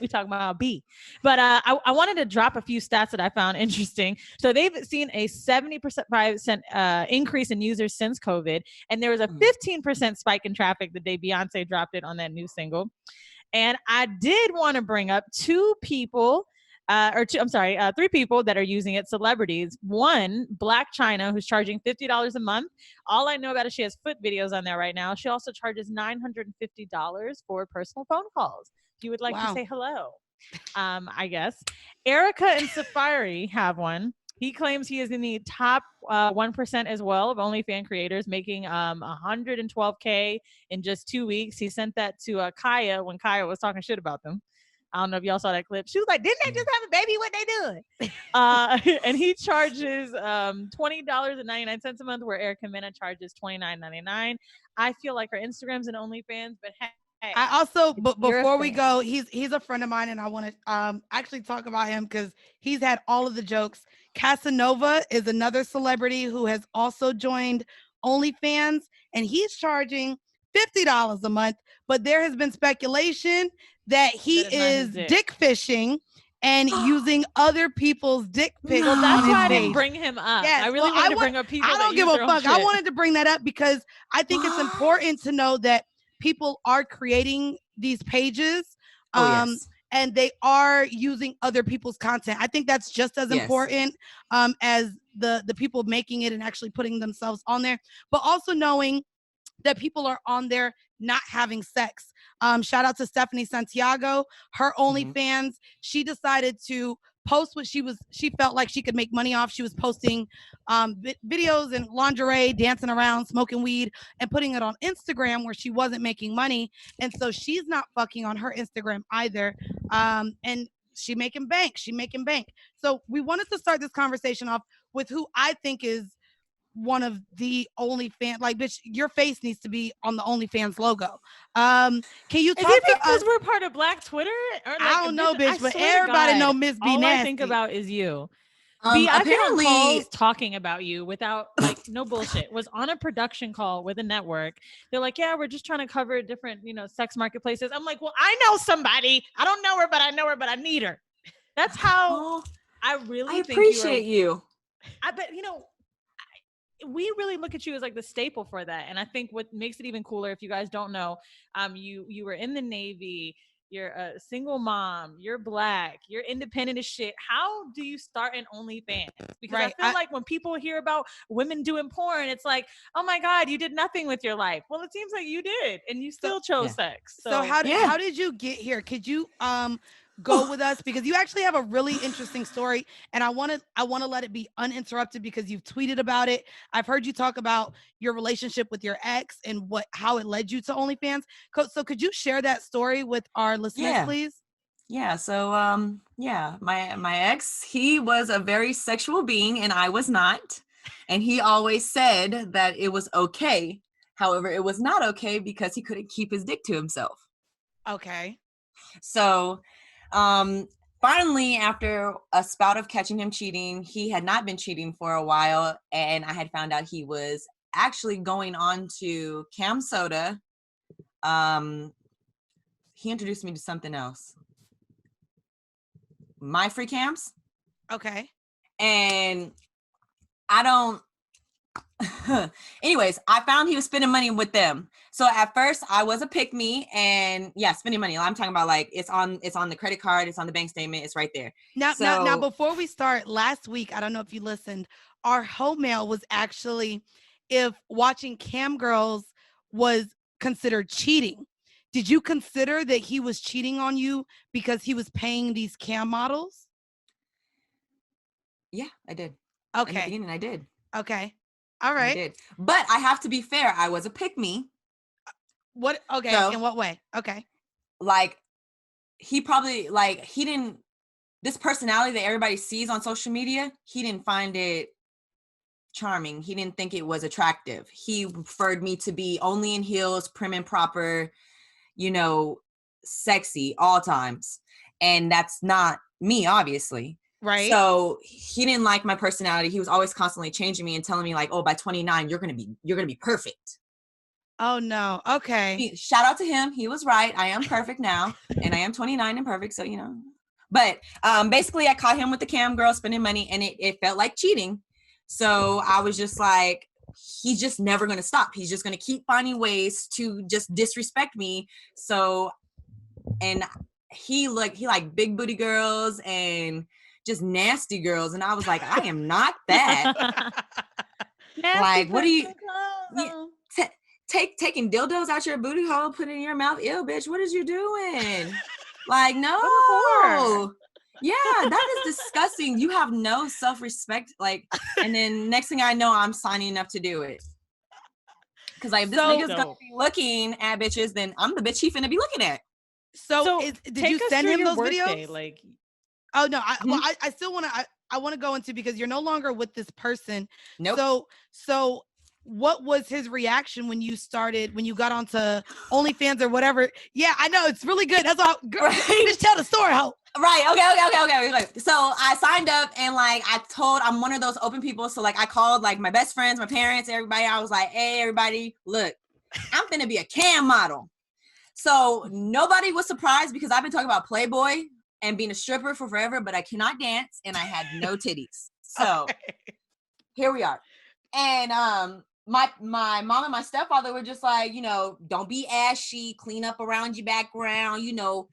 talking about B. But I wanted to drop a few stats that I found interesting. So they've seen a 70% increase in users since COVID, and there was a 15% spike in traffic the day Beyonce dropped it on that new single. And I did want to bring up 3 people that are using it, celebrities. One, Black China, who's charging $50 a month. All I know about is she has foot videos on there right now. She also charges $950 for personal phone calls. If you would like to say hello, I guess. Erica and Safari have one. He claims he is in the top 1% as well of OnlyFans creators, making $112K in just 2 weeks. He sent that to Kaya when Kaya was talking shit about them. I don't know if y'all saw that clip. She was like, didn't they just have a baby? What they doing? And he charges $20.99 a month, where Erica Mena charges $29.99. I feel like her Instagram's an OnlyFans, but hey, I also, but before we go, he's a friend of mine, and I want to actually talk about him because he's had all of the jokes. Casanova is another celebrity who has also joined OnlyFans, and he's charging $50 a month. But there has been speculation that he is dick fishing and using other people's dick pics. Well, that's why I didn't bring him up. Yes. I really wanted to bring up people. I don't give a fuck. I wanted to bring that up because I think it's important to know that people are creating these pages and they are using other people's content. I think that's just as important as the people making it and actually putting themselves on there, but also knowing that people are on there not having sex. Shout out to Stephanie Santiago, her OnlyFans. She decided to post what she felt like she could make money off. She was posting videos in lingerie, dancing around, smoking weed, and putting it on Instagram where she wasn't making money. And so she's not fucking on her Instagram either. And she making bank. So we wanted to start this conversation off with who I think is one of the OnlyFans, like, bitch, your face needs to be on the OnlyFans logo. Can you talk to us? We're part of Black Twitter? Or like, I don't know, bitch, but everybody know Miss BNasty. All I think about is you. I've been on calls talking about you without, like, no bullshit. Was on a production call with a network. They're like, yeah, we're just trying to cover different, sex marketplaces. I'm like, well, I know somebody. I don't know her, but I know her, but I need her. That's how I appreciate you. I bet, we really look at you as like the staple for that. And I think what makes it even cooler, if you guys don't know, you were in the Navy, you're a single mom, you're Black, you're independent as shit. How do you start an OnlyFans? Because I feel like when people hear about women doing porn, it's like, oh my God, you did nothing with your life. Well, it seems like you did, and you still chose sex. So how did you get here? Could you go with us, because you actually have a really interesting story, and I want to let it be uninterrupted because you've tweeted about it. I've heard you talk about your relationship with your ex and how it led you to OnlyFans. So could you share that story with our listeners, please? Yeah. So my ex, he was a very sexual being and I was not, and he always said that it was okay. However, it was not okay because he couldn't keep his dick to himself. Okay. So finally, after a spout of catching him cheating, he had not been cheating for a while, and I had found out he was actually going on to Cam Soda. He introduced me to something else. My Free Cams. Okay. And I don't anyways, I found he was spending money with them. So at first I was a pick me, and spending money. I'm talking about like it's on the credit card, it's on the bank statement, it's right there. Now before we start, last week, I don't know if you listened, our home mail was actually if watching cam girls was considered cheating. Did you consider that he was cheating on you because he was paying these cam models? Yeah, I did. Okay. In the beginning, I did. Okay. All right. I did. But I have to be fair. I was a pick me. What? Okay. So, in what way? Okay. Like, he probably, like, he didn't this personality that everybody sees on social media, he didn't find it charming. He didn't think it was attractive. He preferred me to be only in heels, prim and proper, you know, sexy all times. And that's not me, obviously. Right. So he didn't like my personality. He was always constantly changing me and telling me like, oh, by 29, you're going to be perfect. Oh no. Okay. Shout out to him. He was right. I am perfect now and I am 29 and perfect. So, you know, but basically I caught him with the cam girl spending money and it felt like cheating. So I was just like, he's just never going to stop. He's just going to keep finding ways to just disrespect me. So, and he like big booty girls and just nasty girls. And I was like, I am not that. Like, what are you taking dildos out your booty hole, put it in your mouth? Ew, bitch, what is you doing? Like, no. Yeah, that is disgusting. You have no self-respect. Like, and then next thing I know, I'm signing up to do it. Because like, if this nigga's gonna be looking at bitches, then I'm the bitch he finna be looking at. So did you send him those videos? Day, like, oh no, I still want to. I want to go into, because you're no longer with this person. Nope. So what was his reaction when you got onto OnlyFans or whatever? Yeah, I know it's really good. That's all. Girl, just tell the story, ho. Right. Okay. So I signed up and like I'm one of those open people. So like I called like my best friends, my parents, everybody. I was like, hey, everybody, look, I'm finna be a cam model. So nobody was surprised because I've been talking about Playboy and being a stripper for forever, but I cannot dance and I had no titties. So here we are. And my mom and my stepfather were just like, you know, don't be ashy, clean up around your background, you know,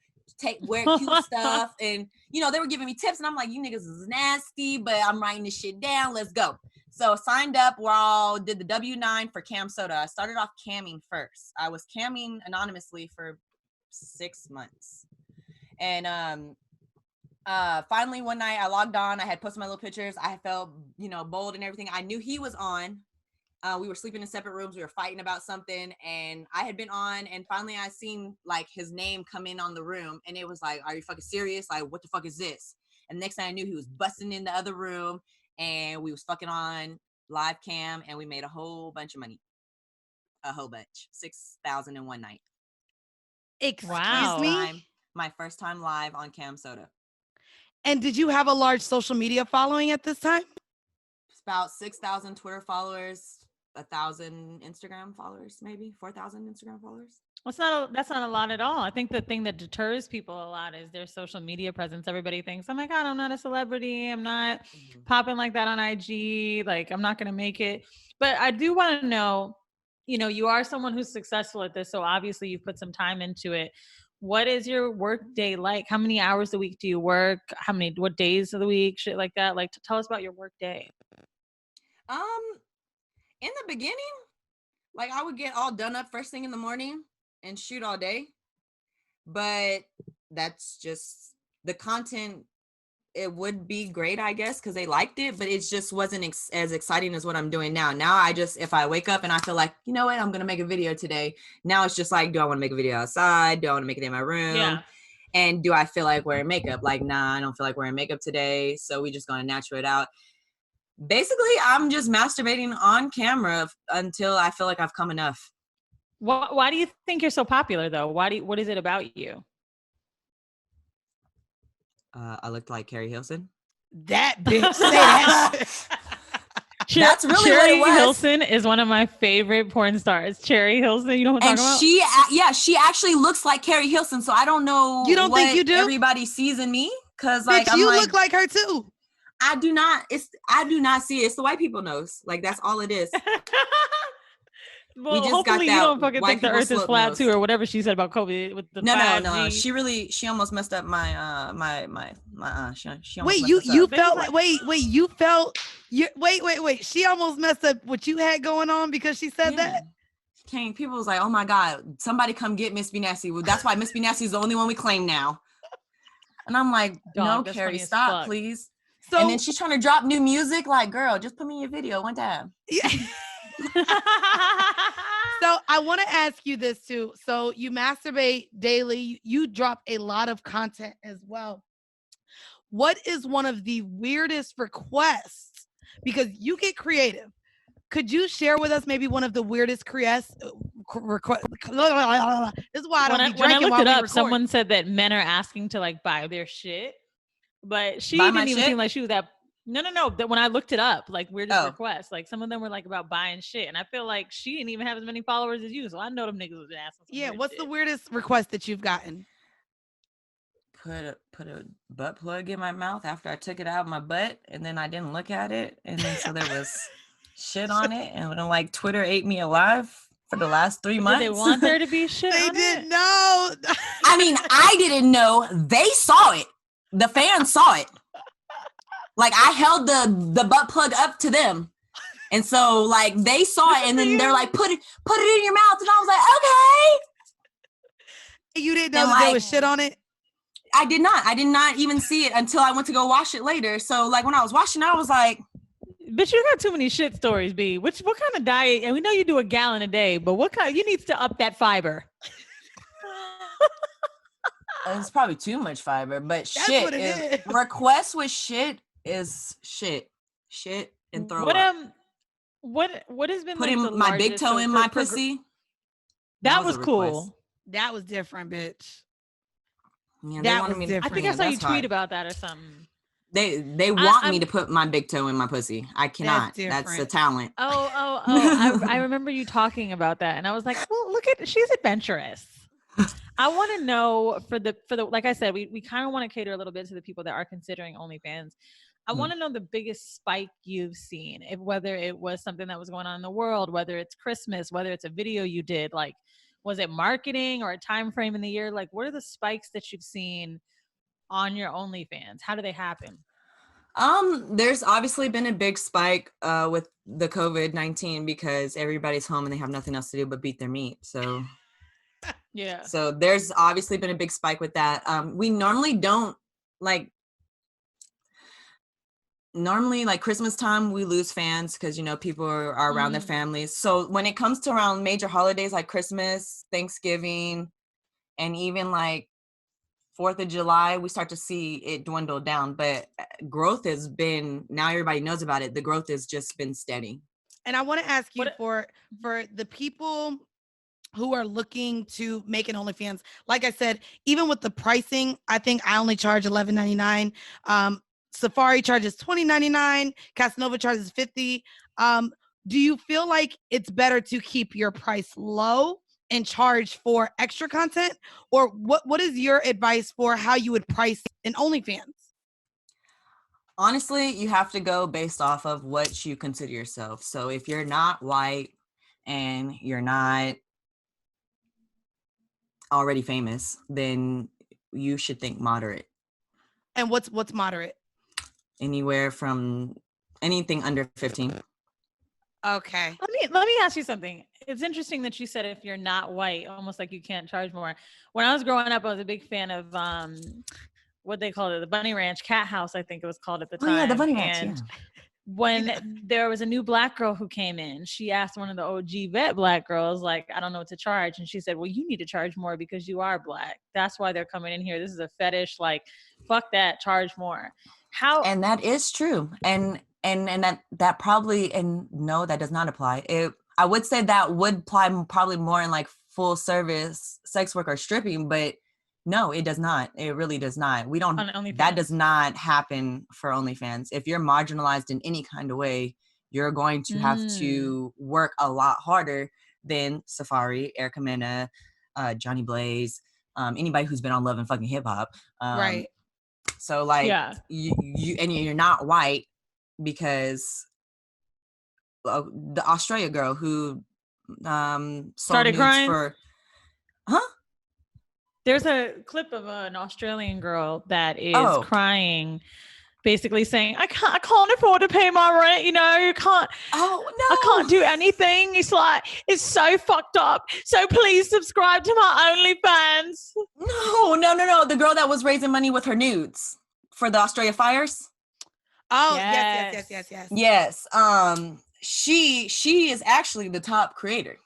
wear cute stuff. And, you know, they were giving me tips and I'm like, you niggas is nasty, but I'm writing this shit down. Let's go. So signed up, did the W-9 for Cam Soda. I started off camming first. I was camming anonymously for 6 months. And finally one night I logged on. I had posted my little pictures. I felt, you know, bold and everything. I knew he was on. We were sleeping in separate rooms. We were fighting about something and I had been on, and finally I seen like his name come in on the room and it was like, are you fucking serious? Like, what the fuck is this? And next thing I knew, he was busting in the other room and we was fucking on live cam and we made a whole bunch of money. A whole bunch. 6,000 in one night. Excuse me? My first time live on Cam Soda. And did you have a large social media following at this time? It's about 6,000 Twitter followers, 1,000 Instagram followers, maybe 4,000 Instagram followers. That's not a lot at all. I think the thing that deters people a lot is their social media presence. Everybody thinks, oh my God, I'm not a celebrity. I'm not popping like that on IG. Like, I'm not going to make it. But I do want to know, you know, you are someone who's successful at this. So obviously you've put some time into it. What is your work day like? How many hours a week do you work? What days of the week? Shit like that. Like, tell us about your work day. In the beginning, like I would get all done up first thing in the morning and shoot all day. But that's just the content. It would be great, I guess, because they liked it, but it just wasn't as exciting as what I'm doing now. Now if I wake up and I feel like, you know what, I'm going to make a video today. Now it's just like, do I want to make a video outside? Do I want to make it in my room? Yeah. And do I feel like wearing makeup? Like, nah, I don't feel like wearing makeup today. So we just going to natural it out. Basically, I'm just masturbating on camera until I feel like I've come enough. Why do you think you're so popular, though? What is it about you? I looked like Carrie Hilson. That bitch. Say that. That's really Cherry what it was. Hilson is one of my favorite porn stars. Cherry Hilson, you know what I'm talking about? She actually looks like Carrie Hilson. So I don't know. You don't think you do? Everybody sees in me, because like bitch, you look like her too. I do not. I do not see it. It's the white people knows. Like, that's all it is. Well, hopefully you don't fucking think the earth is flat too, or whatever she said about COVID with the 5G. No. She almost messed up my she wait, you felt like wait. She almost messed up what you had going on because she said that. People was like, oh my God, somebody come get Miss BNasty. Well, that's why Miss BNasty is the only one we claim now. And I'm like, no, Carrie, stop, please. So, and then she's trying to drop new music. Like, girl, just put me in your video one time. Yeah. So I want to ask you this too. So you masturbate daily. You drop a lot of content as well. what is one of the weirdest requests? Because you get creative. Could you share with us maybe one of the weirdest requests? This is why I don't be drinking when I looked while it we up, record. someone said that men are asking to like buy their shit, but she Buy didn't even shit? seem like she was that. No. That when I looked it up, like weirdest Oh. requests, like some of them were like about buying shit, and I feel like she didn't even have as many followers as you, so I know them niggas was asking. Yeah, what's shit. the weirdest request that you've gotten? Put a butt plug in my mouth after I took it out of my butt, and then I didn't look at it, and then so there was shit on it, and then like Twitter ate me alive for the last 3 months. Did they want there to be shit? They on didn't it? know. I mean, I didn't know. They saw it. The fans saw it. Like I held the butt plug up to them, and so like they saw it, and then they're like, put it in your mouth, and I was like, okay. You didn't know that there was shit on it? I did not even see it until I went to go wash it later. So like when I was washing, I was like, "Bitch, you got too many shit stories, B. What kind of diet? And we know you do a gallon a day, but what kind? You need to up that fiber." It's probably too much fiber, but That's shit what it is. Requests with shit is shit and throw up. What has been putting like my big toe in my pussy? That was cool. That was different, bitch. Yeah, that was different. I think I saw you tweet about that or something. They want me to put my big toe in my pussy. I cannot. That's a talent. Oh. I remember you talking about that, and I was like, well, look at, she's adventurous. I want to know for the like I said, we kind of want to cater a little bit to the people that are considering OnlyFans. I want to know the biggest spike you've seen, whether it was something that was going on in the world, whether it's Christmas, whether it's a video you did, like, was it marketing or a time frame in the year? Like, what are the spikes that you've seen on your OnlyFans? How do they happen? There's obviously been a big spike with the COVID-19 because everybody's home and they have nothing else to do but beat their meat. So yeah. So there's obviously been a big spike with that. We normally don't like Christmas time, we lose fans because, you know, people are around their families. So when it comes to around major holidays like Christmas, Thanksgiving, and even like 4th of July, we start to see it dwindle down. But growth has been, now everybody knows about it. The growth has just been steady. And I want to ask you for the people who are looking to make an OnlyFans, like I said, even with the pricing, I think I only charge $11.99. Safari charges $20.99. Casanova charges $50. Do you feel like it's better to keep your price low and charge for extra content? Or what is your advice for how you would price an OnlyFans? Honestly, you have to go based off of what you consider yourself. So if you're not white and you're not already famous, then you should think moderate. And what's moderate? Anywhere from anything under 15. Okay. Let me ask you something. It's interesting that you said if you're not white, almost like you can't charge more. When I was growing up, I was a big fan of what they called it, the Bunny Ranch Cat House, I think it was called at the time. Oh yeah, the Bunny Ranch. And when there was a new black girl who came in, she asked one of the OG vet black girls, like, I don't know what to charge. And she said, well, you need to charge more because you are black. That's why they're coming in here. This is a fetish. Like, fuck that, charge more. How? And that is true. And that probably, and no, that does not apply. I would say that would apply probably more in like full service sex work or stripping, but no, it does not. It really does not. We don't, that does not happen for OnlyFans. If you're marginalized in any kind of way, you're going to have to work a lot harder than Safari, Erica Mena, Johnny Blaze, anybody who's been on Love and fucking Hip Hop. Right. So like you're not white because the Australia girl who started crying for There's a clip of an Australian girl that is crying, basically saying, I can't afford to pay my rent, you know, you can't. Oh no, I can't do anything. It's like, it's so fucked up. So please subscribe to my OnlyFans. No. The girl that was raising money with her nudes for the Australia fires. Oh, yes. Yes. She is actually the top creator.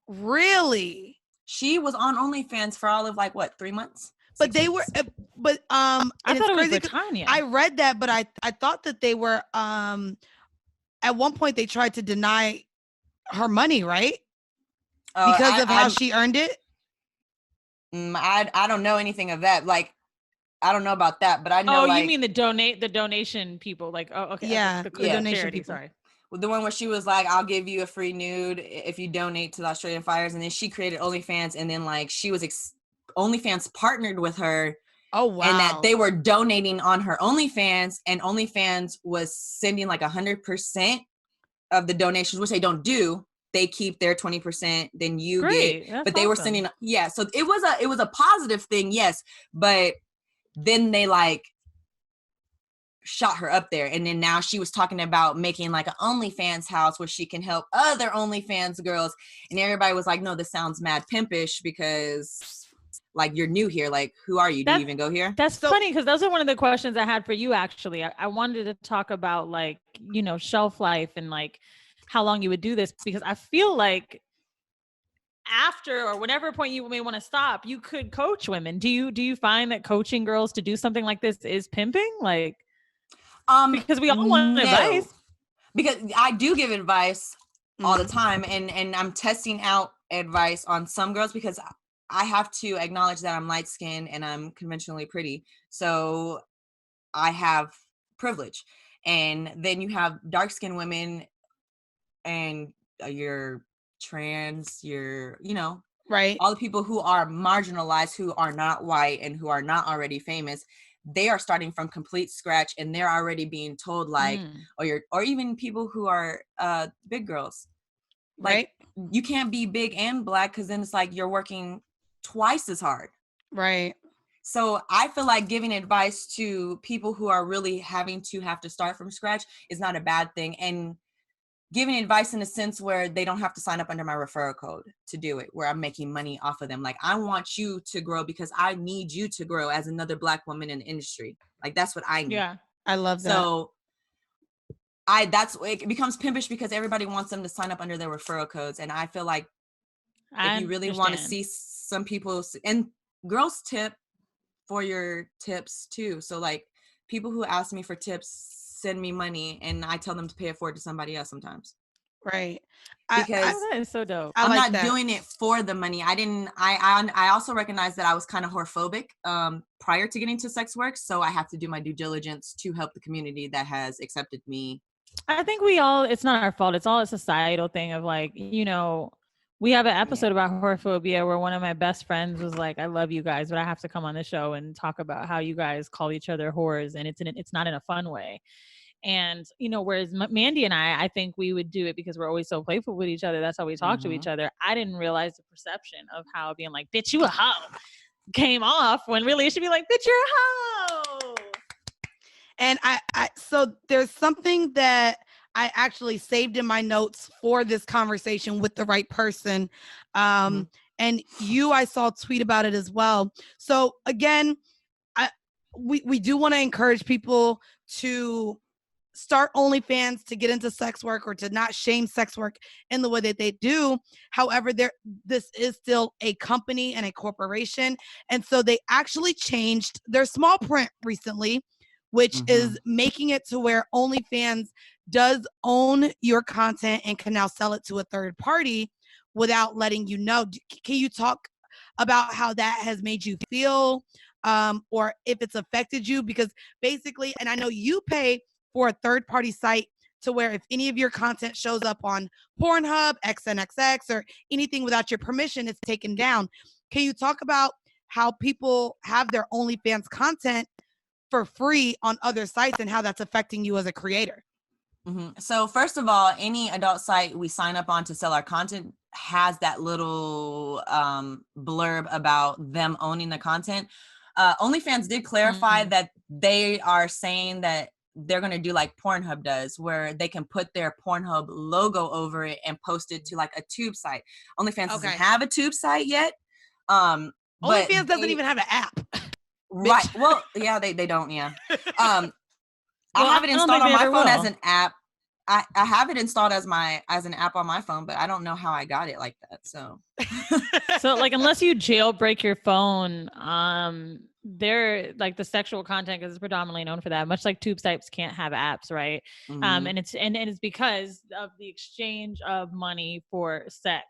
Really? She was on OnlyFans for all of 3 months? But they were, I thought it was crazy. Britannia. I read that, but I thought that they were, at one point they tried to deny her money, right? Because of how she earned it. I don't know anything of that. Like, I don't know about that, but I know. Oh, like, you mean the donation people? Like, oh, okay, yeah, the donation charity, people. Sorry. The one where she was like, I'll give you a free nude if you donate to the Australian fires. And then she created OnlyFans, and then like she was OnlyFans partnered with her. Oh, wow. And that they were donating on her OnlyFans, and OnlyFans was sending like 100% of the donations, which they don't do. They keep their 20%, then you get, That's but they were sending, yeah. So it was a positive thing, yes. But then they like shot her up there, and then now she was talking about making like an OnlyFans house where she can help other OnlyFans girls, and everybody was like, no, this sounds mad pimpish because like you're new here, like who are you? Do you even go here? That's funny, because those are one of the questions I had for you actually. I wanted to talk about like, shelf life and like how long you would do this, because I feel like after or whatever point you may want to stop, you could coach women. Do you find that coaching girls to do something like this is pimping? Like, because we all want advice. Because I do give advice all the time, and I'm testing out advice on some girls because I have to acknowledge that I'm light skinned and I'm conventionally pretty. So I have privilege. And then you have dark skinned women, and you're trans, you're, right. All the people who are marginalized, who are not white and who are not already famous, they are starting from complete scratch, and they're already being told like, or even people who are big girls, like, right, you can't be big and black, because then it's like you're working twice as hard. Right. So I feel like giving advice to people who are really have to start from scratch is not a bad thing, and giving advice in a sense where they don't have to sign up under my referral code to do it, where I'm making money off of them. Like, I want you to grow because I need you to grow as another Black woman in the industry. Like, that's what I need. Yeah, I love that. So it becomes pimpish because everybody wants them to sign up under their referral codes. And I feel like if you really want to see some people, and girls tip for your tips too. So like, people who ask me for tips send me money, and I tell them to pay it forward to somebody else sometimes. Right. Because that is so dope. I'm not doing it for the money. I also recognize that I was kind of whorephobic prior to getting to sex work. So I have to do my due diligence to help the community that has accepted me. I think it's not our fault. It's all a societal thing of like, we have an episode about whorephobia where one of my best friends was like, I love you guys, but I have to come on the show and talk about how you guys call each other whores, and it's not in a fun way. And, whereas Mandii and I think we would do it because we're always so playful with each other. That's how we talk to each other. I didn't realize the perception of how being like, bitch, you a hoe came off, when really it should be like, bitch, you're a hoe. And so there's something that I actually saved in my notes for this conversation with the right person. And I saw tweet about it as well. So again, we do want to encourage people to start OnlyFans, to get into sex work, or to not shame sex work in the way that they do. However, this is still a company and a corporation. And so they actually changed their small print recently, which is making it to where OnlyFans does own your content and can now sell it to a third party without letting you know. Can you talk about how that has made you feel, or if it's affected you? Because basically, and I know you pay for a third party site to where if any of your content shows up on Pornhub, XNXX, or anything without your permission, it's taken down. Can you talk about how people have their OnlyFans content for free on other sites and how that's affecting you as a creator? So first of all, any adult site we sign up on to sell our content has that little blurb about them owning the content. OnlyFans did clarify that they are saying that they're going to do like Pornhub does, where they can put their Pornhub logo over it and post it to like a tube site. OnlyFans doesn't have a tube site yet. OnlyFans doesn't even have an app. Right. Well, yeah, they don't. Yeah. I have it installed on my phone as an app. I have it installed as an app on my phone, but I don't know how I got it like that. So like unless you jailbreak your phone, they're like the sexual content because it's predominantly known for that. Much like tube sites can't have apps, right? And it's because of the exchange of money for sex.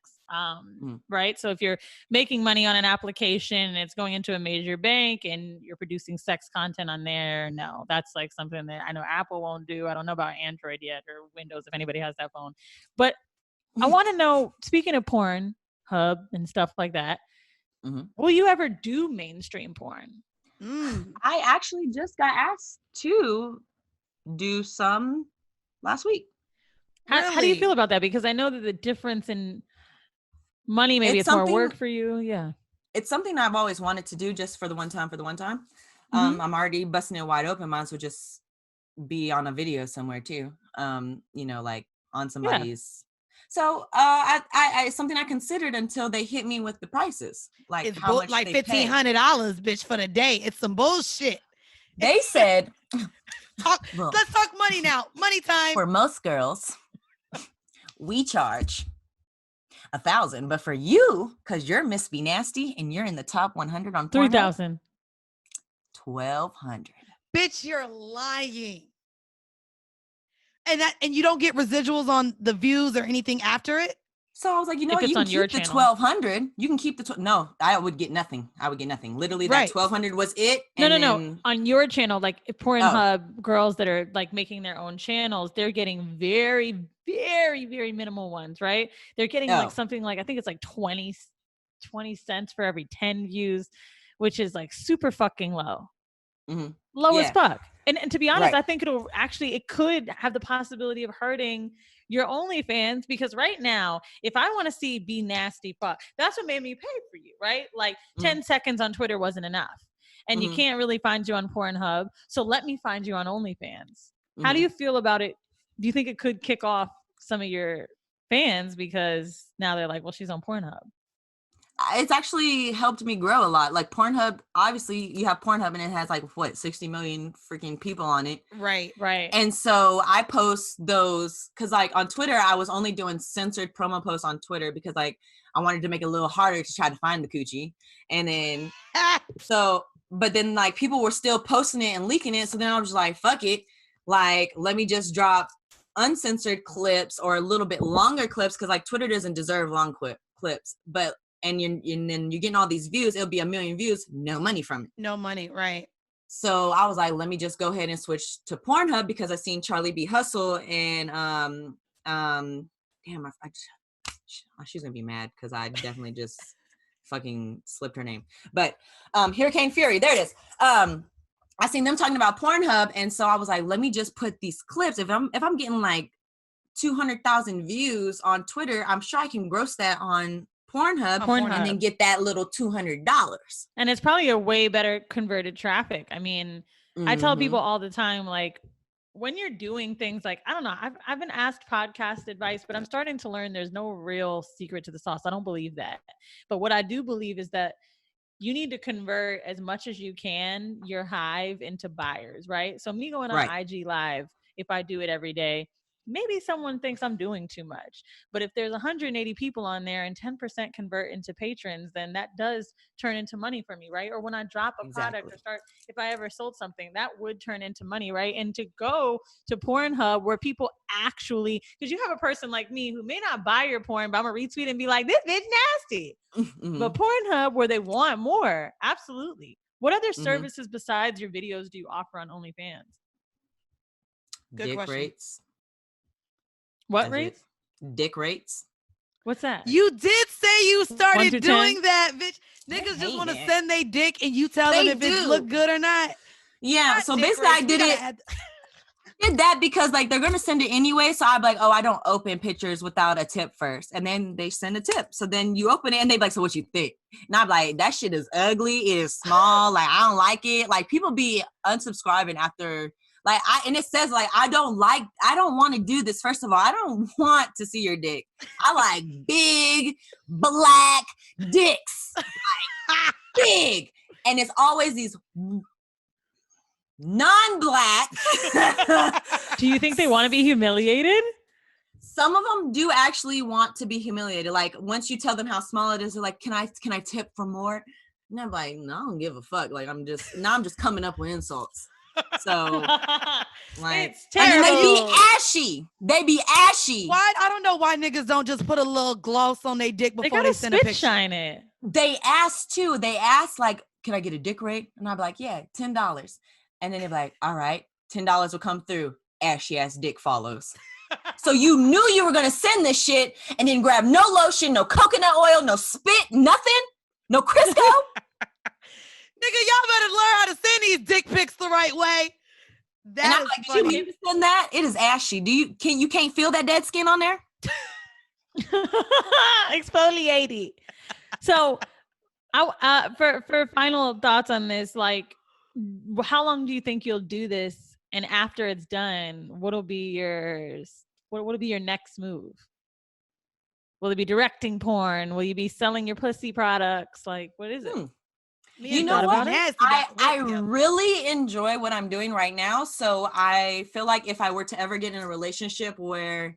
Right. So if you're making money on an application and it's going into a major bank and you're producing sex content on there, no, that's like something that I know Apple won't do. I don't know about Android yet or Windows if anybody has that phone. But I want to know, speaking of porn hub and stuff like that, will you ever do mainstream porn? I actually just got asked to do some last week. How do you feel about that? Because I know that the difference in money, maybe it's more work for you. Yeah. It's something I've always wanted to do just for the one time. I'm already busting it wide open. Might as well just be on a video somewhere too. Like on somebody's. So I it's something I considered until they hit me with the prices. Like it's how much like they pay. $1,500, bitch, for the day. It's some bullshit. They said let's talk money now. Money time. For most girls, we charge $1,000, but for you, because you're Miss BNasty and you're in the top 100 on Pornhub, $3,000. $1,200. Bitch, you're lying. And you don't get residuals on the views or anything after it? So I was like, you know what? You can keep the 1,200. You can keep the no. I would get nothing. Literally, that 1,200 was it. No. On your channel, like Pornhub girls that are like making their own channels, they're getting very, very, very minimal ones, right? They're getting like something like I think it's like 20 cents for every 10 views, which is like super fucking low. Low as fuck. And to be honest, I think it could have the possibility of hurting your OnlyFans, because right now, if I want to see BNasty fuck, that's what made me pay for you, right? Like 10 seconds on Twitter wasn't enough. And you can't really find you on Pornhub. So let me find you on OnlyFans. How do you feel about it? Do you think it could kick off some of your fans because now they're like, well, she's on Pornhub? It's actually helped me grow a lot. Like Pornhub, obviously you have Pornhub and it has like 60 million freaking people on it. Right. And so I post those because like on Twitter, I was only doing censored promo posts on Twitter because like I wanted to make it a little harder to try to find the coochie. And then but then like people were still posting it and leaking it. So then I was just like, fuck it. Like, let me just drop uncensored clips or a little bit longer clips because like Twitter doesn't deserve long clips, but and then you're getting all these views, it'll be 1 million views, no money from it. No money, right. So I was like, let me just go ahead and switch to Pornhub because I seen Charlie B. Hustle and she's gonna be mad because I definitely just fucking slipped her name. But Hurricane Fury, there it is. I seen them talking about Pornhub, and so I was like, let me just put these clips. If I'm getting like 200,000 views on Twitter, I'm sure I can gross that on Pornhub and then get that little $200. And it's probably a way better converted traffic. I mean, I tell people all the time, like when you're doing things like, I don't know, I've been asked podcast advice, but I'm starting to learn there's no real secret to the sauce. I don't believe that. But what I do believe is that you need to convert as much as you can your hive into buyers, right? So me going on IG Live, if I do it every day, maybe someone thinks I'm doing too much. But if there's 180 people on there and 10% convert into patrons, then that does turn into money for me, right? Or when I drop a product or if I ever sold something, that would turn into money, right? And to go to Pornhub where people actually, because you have a person like me who may not buy your porn, but I'm going to retweet and be like, this bitch nasty. But Pornhub where they want more, absolutely. What other services besides your videos do you offer on OnlyFans? Good question. Rates. What rates? Dick rates. What's that? You did say you started doing that, bitch. Niggas just want to send they dick and you tell them if it look good or not. Yeah, so basically I did that because like they're gonna send it anyway. So I'm like, oh, I don't open pictures without a tip first. And then they send a tip. So then you open it and they be like, so what you think? And I'm like, that shit is ugly, it is small, like I don't like it. Like people be unsubscribing after like and it says like I don't want to do this. First of all, I don't want to see your dick. I like big black dicks. Like big. And it's always these non-black. Do you think they want to be humiliated? Some of them do actually want to be humiliated. Like once you tell them how small it is, they're like, can I tip for more? And I'm like, no, I don't give a fuck. Like I'm just coming up with insults. So like, it's terrible. And then they be ashy. Why? I don't know why niggas don't just put a little gloss on their dick before they send a picture. Shine it. They ask too. They ask like, can I get a dick rate? And I'll be like, yeah, $10. And then they're like, all right, $10 will come through. Ashy ass dick follows. So you knew you were going to send this shit and then grab no lotion, no coconut oil, no spit, nothing, no Crisco. Nigga, y'all better learn how to send these dick pics the right way. That and I'm is like, funny. did you mean to send that? It is ashy. You can't feel that dead skin on there? Exfoliated. So for final thoughts on this, like how long do you think you'll do this? And after it's done, what'll be your next move? Will it be directing porn? Will you be selling your pussy products? Like, what is it? You know what? I really enjoy what I'm doing right now. So I feel like if I were to ever get in a relationship where,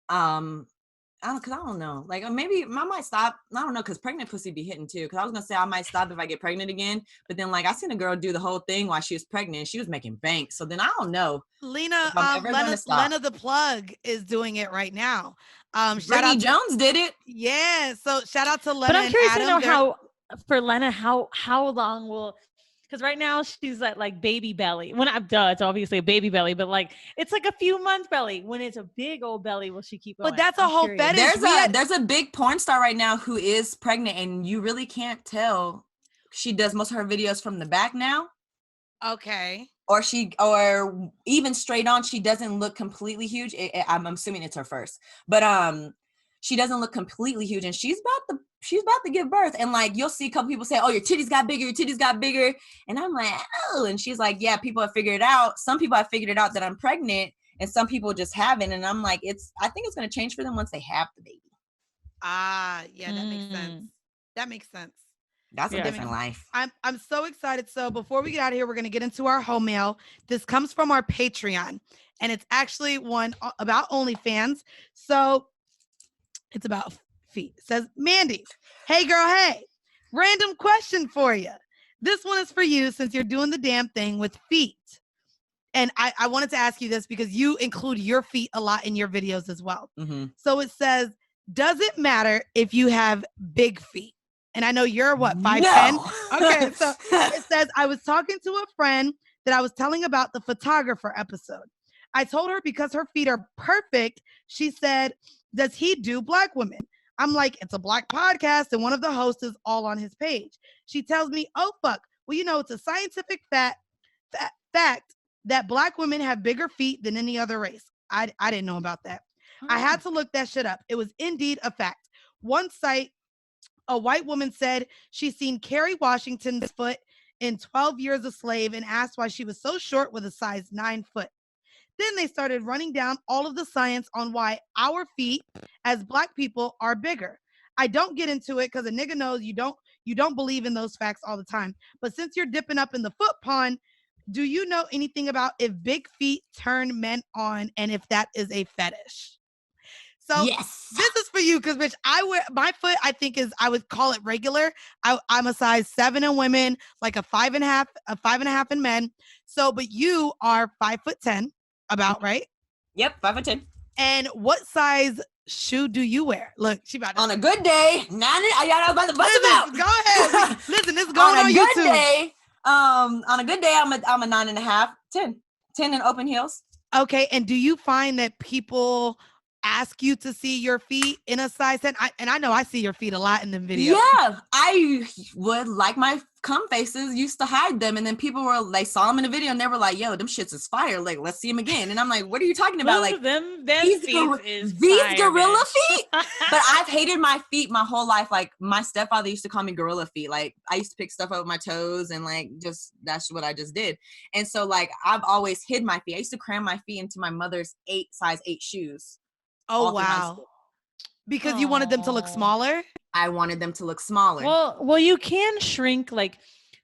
I don't know. Like maybe I might stop. I don't know, because pregnant pussy be hitting too. Because I was gonna say I might stop if I get pregnant again. But then like I seen a girl do the whole thing while she was pregnant. She was making bank. So then I don't know. Lena the plug is doing it right now. Brittany Jones did it. Yeah. So shout out to Lena. But I'm curious to know how long will. Because right now she's at like baby belly. When it's obviously a baby belly, but like it's like a few months belly. When it's a big old belly, will she keep going? But that's a whole fetish. There's a big porn star right now who is pregnant, and you really can't tell. She does most of her videos from the back now. Okay. Or even straight on, she doesn't look completely huge. I'm assuming it's her first, but she doesn't look completely huge, and she's about to give birth. And like you'll see a couple people say, oh, your titties got bigger, and I'm like, oh. And she's like, yeah, people have figured it out. Some people have figured it out that I'm pregnant, and some people just haven't. And I'm like, I think it's going to change for them once they have the baby. Yeah, that makes sense. That's a different life. I'm so excited. So before we get out of here, we're going to get into our home mail. This comes from our Patreon, and it's actually one about OnlyFans. So it's about feet. It says, Mandii, hey girl, hey, random question for you. This one is for you since you're doing the damn thing with feet. And I wanted to ask you this because you include your feet a lot in your videos as well. Mm-hmm. So it says, does it matter if you have big feet? And I know you're what, 5'10"? No. Okay, so it says, I was talking to a friend that I was telling about the photographer episode. I told her because her feet are perfect, she said, does he do black women? I'm like, it's a black podcast and one of the hosts is all on his page. She tells me, oh, fuck. Well, you know, it's a scientific fact that black women have bigger feet than any other race. I didn't know about that. I had to look that shit up. It was indeed a fact. One site, a white woman said she's seen Kerry Washington's foot in 12 Years a Slave and asked why she was so short with a size 9 foot. Then they started running down all of the science on why our feet as black people are bigger. I don't get into it because a nigga knows you don't believe in those facts all the time. But since you're dipping up in the foot pond, do you know anything about if big feet turn men on and if that is a fetish? So yes. This is for you because, bitch, I wear my foot. I think I would call it regular. I'm a size 7 in women, like a 5.5 in men. So, but you are 5'10", about right? Yep, 5'10". And what size shoe do you wear? Look, she about to on a good day. I about to bust it out. Go ahead. Listen, this is going on YouTube. Day, on a good day, I'm a 9.5, 10 in open heels. Okay, and do you find that people ask you to see your feet in a size 10? I know I see your feet a lot in the videos. Yeah, I would like my cum faces used to hide them, and then they saw them in a video and they were like, yo, them shits is fire, like let's see them again. And I'm like, what are you talking about? Like these gorilla feet. But I've hated my feet my whole life. Like my stepfather used to call me gorilla feet. Like I used to pick stuff up with my toes and like just that's what I just did. And so like I've always hid my feet. I used to cram my feet into my mother's size 8 shoes. Oh wow. Because you wanted them to look smaller? I wanted them to look smaller. Well, you can shrink like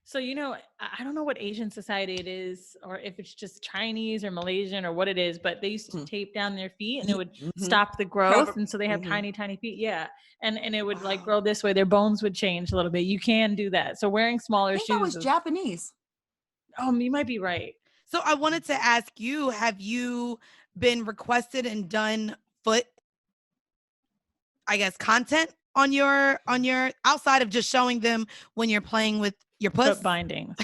So, I don't know what Asian society it is, or if it's just Chinese or Malaysian or what it is, but they used to tape down their feet and it would stop the growth. And so they have tiny, tiny feet. Yeah. And it would like grow this way. Their bones would change a little bit. You can do that. So wearing smaller shoes. That was Japanese. Oh, you might be right. So I wanted to ask you, have you been requested and done foot, I guess, content on your outside of just showing them when you're playing with your puss? Foot binding.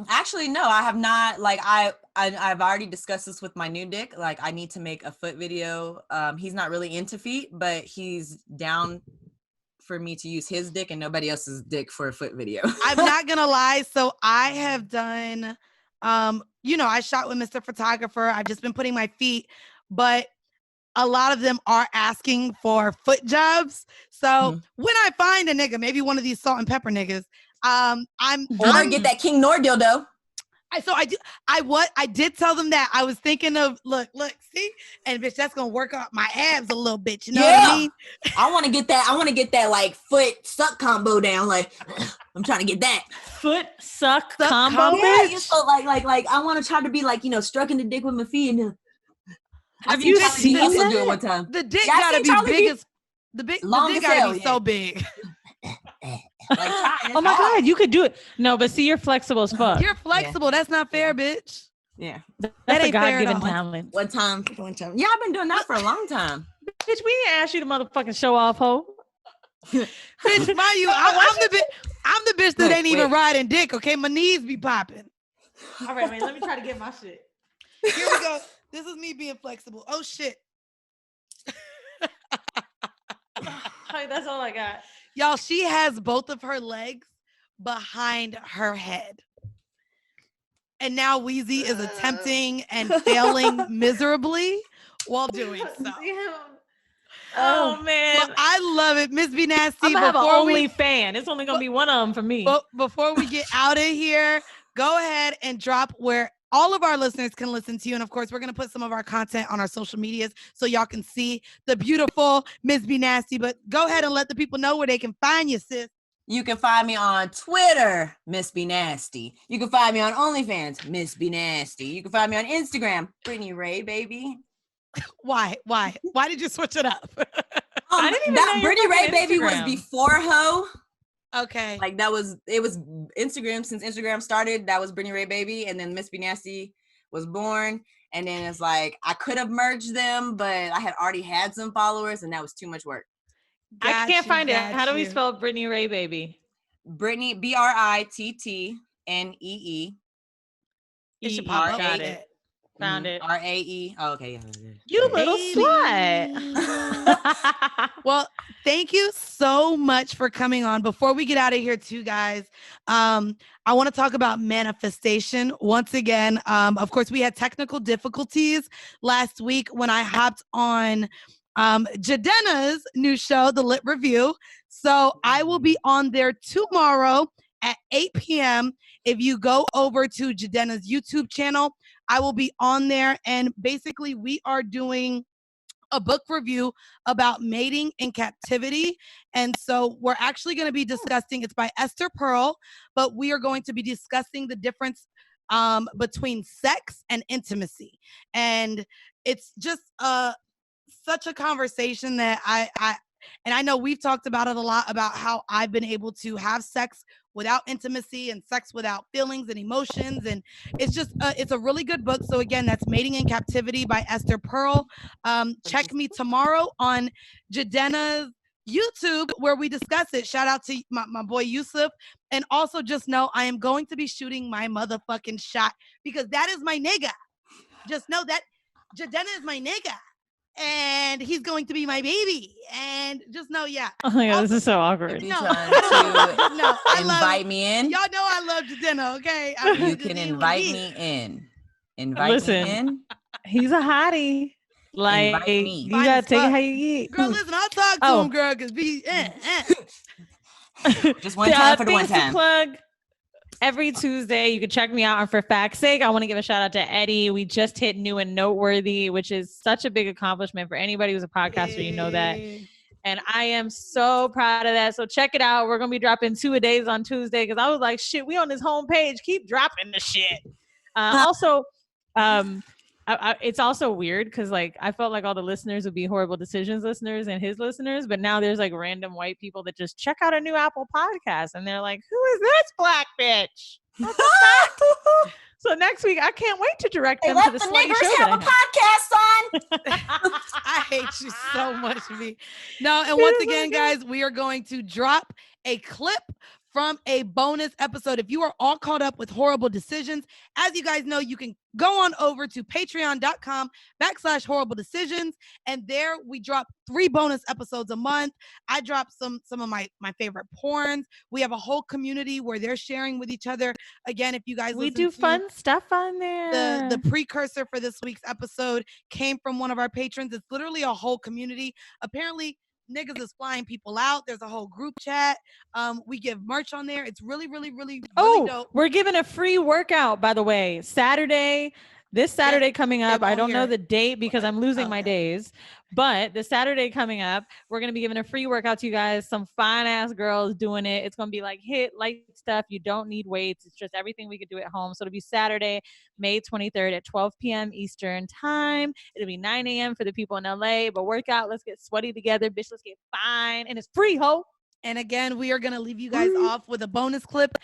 Actually, no, I have not. Like I've already discussed this with my new dick. Like I need to make a foot video. He's not really into feet, but he's down for me to use his dick and nobody else's dick for a foot video. I'm not gonna lie. So I have done, I shot with Mr. Photographer. I've just been putting my feet, but a lot of them are asking for foot jobs. So when I find a nigga, maybe one of these salt and pepper niggas, I'm get that King Nor dildo. I did tell them that I was thinking of look, see, and bitch, that's gonna work out my abs a little bit. You know what I mean? I want to get that like foot suck combo down. Like I'm trying to get that foot suck combo. Yeah, so like I want to try to be like stroking the dick with my feet and. Have you seen that? Do it one time. The dick gotta be big as the dick gotta be so big. Oh my God, you could do it. No, but see, you're flexible as fuck. You're flexible. Yeah. That's not fair, bitch. Yeah. That's a God-given talent. One time. Yeah, I've been doing that for a long time. Bitch, we didn't ask you to motherfucking show off, ho. Bitch, mind you, I'm the bitch that ain't even riding dick, okay? My knees be popping. All right, man, let me try to get my shit. Here we go. This is me being flexible. Oh, shit. That's all I got. Y'all, she has both of her legs behind her head. And now Weezy is attempting and failing miserably while doing so. Oh man. Well, I love it. Miss BNasty. I'm gonna have an OnlyFans. It's only gonna be one of them for me. But before we get out of here, go ahead and drop where all of our listeners can listen to you. And of course, we're going to put some of our content on our social medias so y'all can see the beautiful Miss BNasty. But go ahead and let the people know where they can find you, sis. You can find me on Twitter, Miss BNasty. You can find me on OnlyFans, Miss BNasty. You can find me on Instagram, Brittany Ray, baby. Why did you switch it up? I didn't even know Brittany Ray, baby was before Ho. Okay. Like it was Instagram since Instagram started. That was Brittany Ray Baby, and then Miss BNasty was born. And then it's like I could have merged them, but I had already had some followers, and that was too much work. I can't find it. How do we spell Brittany Ray Baby? Brittany BRITTNEE. It should pop up. Got it. Found it. RAE. Oh, okay. Yeah. You little slut. Well, thank you so much for coming on. Before we get out of here too, guys, I want to talk about manifestation once again. Of course, we had technical difficulties last week when I hopped on Jadena's new show, The Lit Review. So I will be on there tomorrow at 8 p.m. If you go over to Jadena's YouTube channel, I will be on there. And basically, we are doing a book review about mating in captivity. And so we're actually going to be discussing, it's by Esther Pearl, but we are going to be discussing the difference between sex and intimacy. And it's just such a conversation that I know we've talked about it a lot, about how I've been able to have sex without intimacy and sex without feelings and emotions. And it's just, it's a really good book. So again, that's Mating in Captivity by Esther Pearl. Check me tomorrow on Jadena's YouTube where we discuss it. Shout out to my boy Yusuf. And also just know I am going to be shooting my motherfucking shot because that is my nigga. Just know that Jadena is my nigga. And he's going to be my baby. And just know, yeah. Oh my God, this is so awkward. No, I invite me in. Y'all know I love Jadena, okay? You can invite me in. Invite me in. He's a hottie. Like, you gotta take it how you eat. Girl, listen, I'll talk to him, girl, because just one time for the one time. Plug. Every Tuesday, you can check me out on For Fact's Sake. I want to give a shout out to Eddie. We just hit New and Noteworthy, which is such a big accomplishment for anybody who's a podcaster. You know that. And I am so proud of that. So check it out. We're going to be dropping 2-a-days on Tuesday because I was like, shit, we on this homepage. Keep dropping the shit. Also, it's also weird because like I felt like all the listeners would be Horrible Decisions listeners and his listeners, but now there's like random white people that just check out a new Apple podcast and they're like, who is this black bitch? What the fuck? So next week, I can't wait to direct them to the slutty show. Have a podcast on. I hate you so much, V. No, and once again, guys, we are going to drop a clip from a bonus episode. If you are all caught up with Horrible Decisions, as you guys know, you can go on over to patreon.com/horrible decisions. And there we drop 3 bonus episodes a month. I drop some of my favorite porns. We have a whole community where they're sharing with each other. Again, if you guys we do fun stuff on there. The precursor for this week's episode came from one of our patrons. It's literally a whole community. Apparently, niggas is flying people out. There's a whole group chat. We give merch on there. It's really dope. We're giving a free workout, by the way. This Saturday coming up. I don't know the date because I'm losing my days. But the Saturday coming up, we're going to be giving a free workout to you guys. Some fine ass girls doing it. It's going to be like light stuff. You don't need weights. It's just everything we could do at home. So it'll be Saturday, May 23rd at 12 p.m. Eastern time. It'll be 9 a.m. for the people in LA. But work out. Let's get sweaty together. Bitch, let's get fine. And it's free, ho. And again, we are going to leave you guys off with a bonus clip.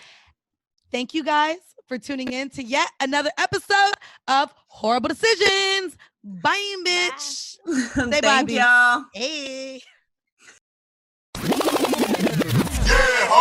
Thank you guys for tuning in to yet another episode of Horrible Decisions. Bye, bitch. Say bye, y'all. Hey.